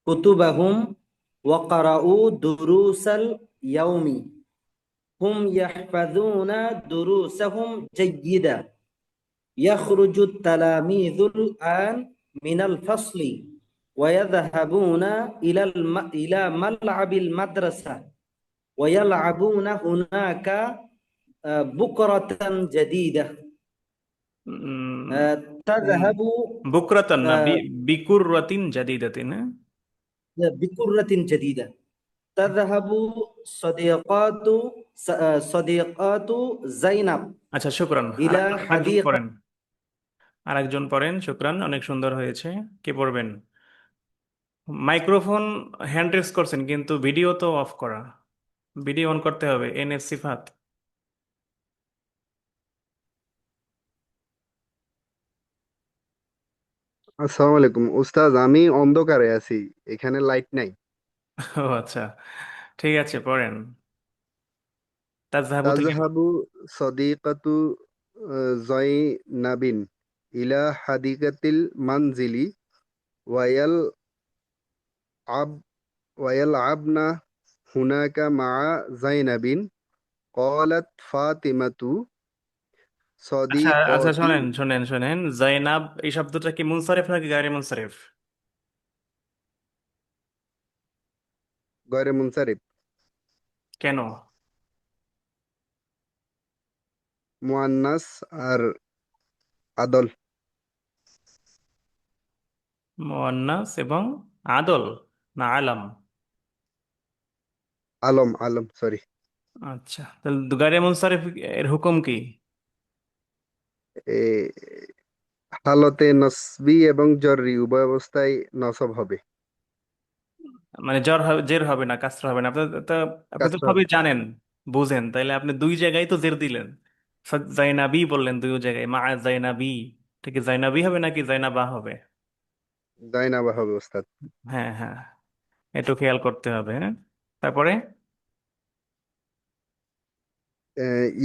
كتبهم وقرأوا دروس اليوم. هم يحفظون دروسهم جيدا. يخرج التلاميذ الآن من الفصل ويذهبون إلى ملعب المدرسة ويلعبون هناك بكرة جديدة. উম, উম, تذهب বুকরাতান না آه، বিকুররাতিন জাদিদাতিন, হ্যাঁ? بكرة جديدة. تذهب صديقات صديقات زينب আচ্ছা, শুক্রান। إلى আরেকজন حديقة. পড়েন, আরেকজন পড়েন। শুক্রান, অনেক সুন্দর হয়েছে। কে পড়বেন? মাইক্রোফোন হ্যান্ড রেজ করছেন কিন্তু ভিডিও তো অফ করা। ভিডিও অন করতে হবে, এনএস সিফাত। আসসালামু আলাইকুম উস্তাজ, আমি অন্ধকারে আছি, এখানে লাইট নাই। ও আচ্ছা, ঠিক আছে, পড়েন। তাজহাবু থেকে। তাজহাবু সদিকাতু জয়নাবিন ইলা হাদিকাতিল মানজিলি ওয়ায়াল আব ওয়ায়াল আবনা হুনাকা মা জাইনাবিন ক্বালাত ফাতিমাতু আচ্ছা আচ্ছা, সদিকতি শোনেন শোনেন শোনেন, জাইনাব এই শব্দটা কি মুনসারিফ নাকি গায়রে মুনসারিফ? গয়রে মুনসারিফ। কেন? মুআন্নাস আর আদল। মুয়ান্নাস এবং আদল, না আলাম? আলম আলম, সরি। আচ্ছা, তাহলে গায়রে মুনসারিফ এর হুকুম কি? এ হালতে নসবি এবং জররি উভয় অবস্থায় নসব হবে। মানে জ্বর হবে, জের হবে না, কাসরা হবে না? আপনি তো কাজটা সবই হবে। জানেন, বুঝেন, তাইলে আপনি দুই জায়গায় তো জের দিলেন। জাইনাবি বললেন দুই জায়গায়, মা জাইনাবি। ঠিক আছে, জাইনাবি হবে নাকি জাইনাবা হবে? জাইনাবা হবে ওস্তাদ। হ্যাঁ হ্যাঁ, একটু খেয়াল করতে হবে, হ্যাঁ। তারপরে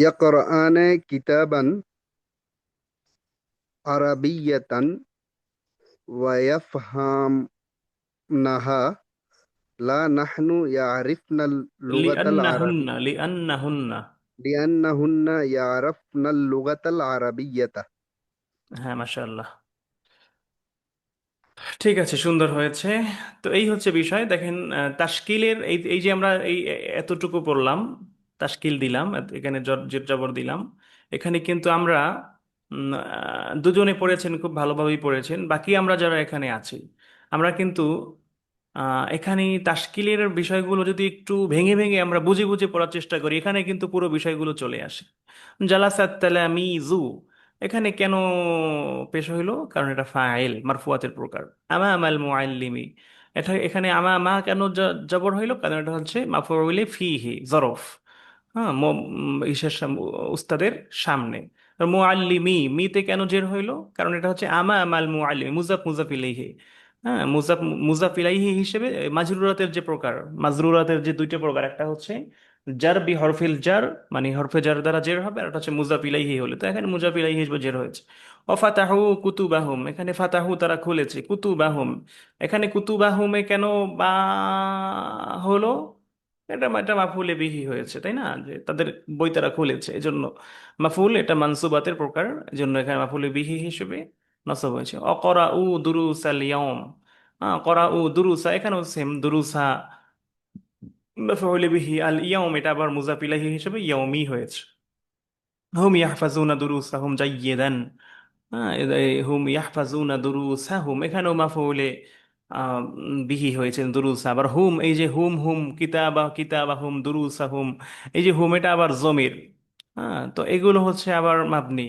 ইয়াকরাআনে কিতাবান আরাবিয়াতান ওয়া ইয়াফহামনাহা লা নাহনু ইয়ারিফনাল লুগাতাল আরাবি লিআন্নাহুন্না। লিআন্নাহুন্না ইয়ারাফনাল লুগাতাল আরাবিয়াতা। হ্যাঁ, মাশাআল্লাহ, ঠিক আছে, সুন্দর হয়েছে। তো এই হচ্ছে বিষয়, দেখেন, তাশকিলের এই এই যে আমরা এই এতটুকু পড়লাম, তাশকিল দিলাম, এখানে জের জবর দিলাম। এখানে কিন্তু আমরা দুজনে পড়েছেন, খুব ভালোভাবেই পড়েছেন। বাকি আমরা যারা এখানে আছি, আমরা কিন্তু এখানে তাশকিলের বিষয়গুলো যদি একটু ভেঙে ভেঙে আমরা বুঝে বুঝে পড়ার চেষ্টা করি, এখানে কিন্তু পুরো বিষয়গুলো চলে আসে। জালাসাত তালামিজু, এখানে কেন পেশ হইলো? কারণ এটা ফাইল, মারফুয়াতের প্রকার। আমা আমাল মুআল্লিমি, এটা এখানে আমা মা কেন জবর হইলো? কারণ এটা হচ্ছে মাফউলে ফিহি জরফ। হ্যাঁ, ইসের উস্তাদের সামনে। আর মুআল্লিমি, মিতে কেন জের হইলো? কারণ এটা হচ্ছে আমা আমাল মুআল্লিমি, মুজাফ মুজাফ ইলাইহি। হ্যাঁ, মুজাফ মুজাফ ইলাইহি হিসেবে মাজরুরাতের যে প্রকার, মাজরুরাতের যে দুইটা প্রকার, একটা হচ্ছে জার বি হরফিল জার, মানে হরফে জার দ্বারা জের হবে, আর একটা হচ্ছে মুজাফ ইলাইহি হলে। তো এখানে মুজাফ ইলাইহি হিসেবে জের হয়েছে। অফাতাহু কুতুবাহুম, এখানে ফাতাহু তারা খুলেছে, কুতুবাহুম, এখানে কুতুবাহুমে কেন বা হলো? এটা এটা মাফুলে বিহি হয়েছে, তাই না? যে তাদের বই তারা খুলেছে, এজন্য মাফুল, এটা মানসুবাতের প্রকার, এজন্য এখানে মাফুলে বিহি হিসেবে নসব হয়েছে। অকরা উ দুরুসাল ইয়াউম, করা উ দুরুসা, এখানেও সেম, দুরুসা মাফউলে বিহি, আল ইয়াউম এটা আবার মুজাফ ইলাইহি হিসেবে ইয়াউমি হয়েছে। হুম ইয়াহফাজুনা দুরুসাহুম জাইয়্যিদান, হুম ইয়াহফাজুনা দুরুসাহুম, এখানেও মাফউলে বিহি হয়েছে দুরুসা। আবার হুম, এই যে হুম হুম কিতাবা হুম দুরুসাহুম, এই যে হুম এটা আবার জমির। হ্যাঁ, তো এগুলো হচ্ছে আবার মাবনি।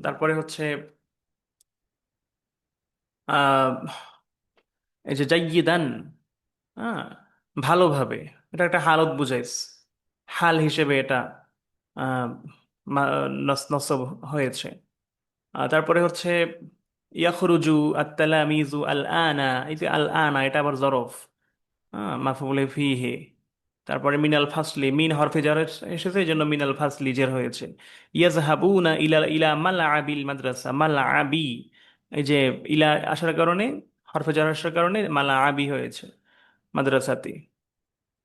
তারপরে হচ্ছে আহ এই যে জাইয়িদান, হ্যাঁ, ভালোভাবে, এটা একটা হালত বুঝাইস, হাল হিসেবে এটা আহ নসব হয়েছে। তারপরে হচ্ছে ইয়াখরুজু আত-তালামিজু আল আনা, এই যে আল আনা এটা আবার জরফ, হ্যাঁ, মাফউলে ফিহি। তারপরে মিনাল ফাসলি, মিন হরফে জার এসেছে, এই জন্য মিনাল ফাসলি জের হয়েছে। ইয়াজহাবুনা ইলা ইলা মালআবিল মাদ্রাসা, মালআবি, এই যে ইলা আসার কারণে, হরফে জার আসার কারণে মালআবি হয়েছে মাদ্রাসাতি।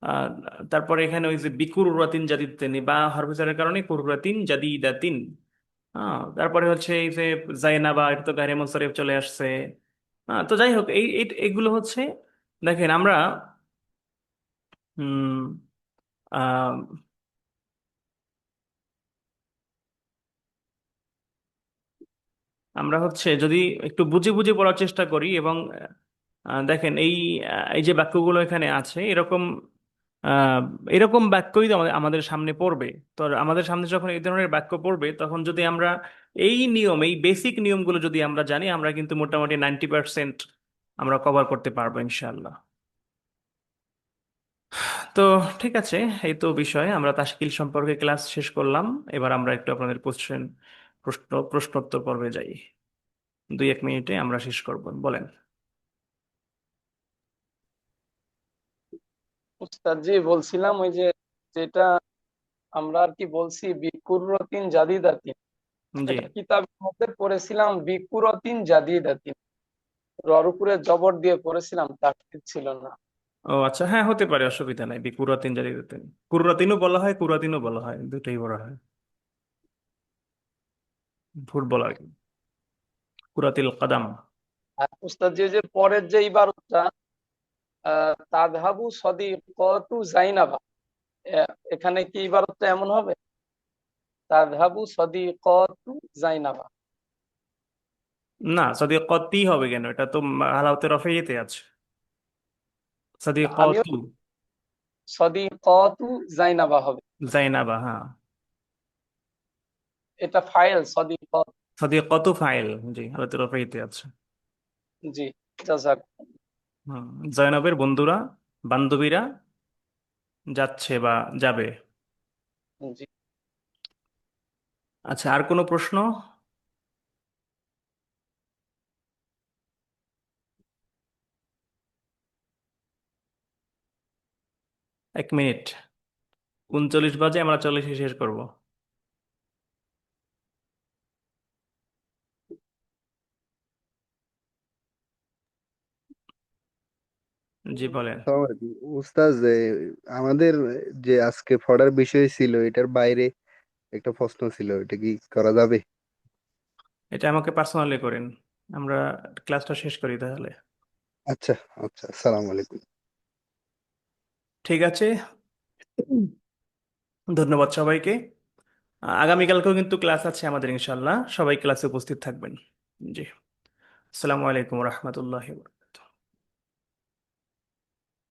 আর তারপরে এখানে ওই যে বিকুররাতিন জাদিদাতিন, বা হরফে জারের কারণে কুররাতিন জাদিদাতিন। হ্যাঁ, তারপরে হচ্ছে এই যে জাইনাবা, এটা তো গায়রে মুনসারিফ চলে আসছে। হ্যাঁ, তো যাই হোক, এইগুলো হচ্ছে, দেখেন আমরা হুম আহ, আমরা হচ্ছে যদি একটু বুঝে বুঝে পড়ার চেষ্টা করি, এবং দেখেন এই যে বাক্যগুলো এখানে আছে, এরকম আহ, এরকম বাক্যই তো আমাদের আমাদের সামনে পড়বে। তো আমাদের সামনে যখন এই ধরনের বাক্য পড়বে, তখন যদি আমরা এই নিয়ম, এই বেসিক নিয়মগুলো যদি আমরা জানি, আমরা কিন্তু মোটামুটি 90% আমরা কভার করতে পারবো ইনশাল্লাহ। তো ঠিক আছে, এই তো বিষয়, আমরা তাশকিল সম্পর্কে ক্লাস শেষ করলাম। এবার আমরা একটু আপনাদের প্রশ্নোত্তর পর্বে যাই। 2-1 মিনিটে আমরা শেষ করব, বলেন। উস্তাদ জি, বলছিলাম ওই যে, যেটা আমরা আর কি বলছি বিকুরতিন জাদিদাতিন, জি। এটা কিতাবের মধ্যে পড়েছিলাম বিকুরতিন জাদিদাতিন, রর উপরে জবর দিয়ে পড়েছিলাম, তাকদীর ছিল না। ও আচ্ছা, হ্যাঁ, হতে পারে, অসুবিধা নাই। কুরাতিন জারিদাতিন, কুরাতিনও বলা হয়, কুরাতিনও বলা হয়, দুটোই বলা হয়। ফুটবল আর কি, কুরাতিল কাদাম। আর উস্তাদ জি, যে পরের যে ইবারতটা তাযহাবু সাদিকাতু জাইনাবা, এখানে কি ইবারতটা এমন হবে? তাযহাবু সাদিকাতু জাইনাবা। না, সাদিকাতি হবে কেন? এটা তো হালাওতে রফেইতে আছে, আমিও সাদিকাতু। সাদিকাতু জাইনাবা হবে, জাইনাবা, হ্যাঁ। এটা ফাইল সাদিকাত। সাদিকাতু ফাইল, জি, হালাওতে রফেইতে আছে। জি, জাযাক। হুম, জয়নবের বন্ধুরা, বান্ধবীরা যাচ্ছে বা যাবে। জি। আচ্ছা, আর কোনো প্রশ্ন? 1 মিনিট, 39 বাজে, আমরা 40-এ শেষ করব। জি, বলেন। আসসালামু আলাইকুম। উস্তাদ, আমাদের যে আজকে পড়ার বিষয় ছিল এটার বাইরে একটা প্রশ্ন ছিল, এটা কি করা যাবে? এটা আমাকে পার্সোনালি করেন, আমরা ক্লাসটা শেষ করি তাহলে। আচ্ছা, আচ্ছা, আসসালামু আলাইকুম। ঠিক আছে, ধন্যবাদ সবাইকে। আগামীকালকেও কিন্তু ক্লাস আছে আমাদের ইনশাল্লাহ, সবাই ক্লাসে উপস্থিত থাকবেন। জি, আসসালামু আলাইকুম রহমতুল্লাহ।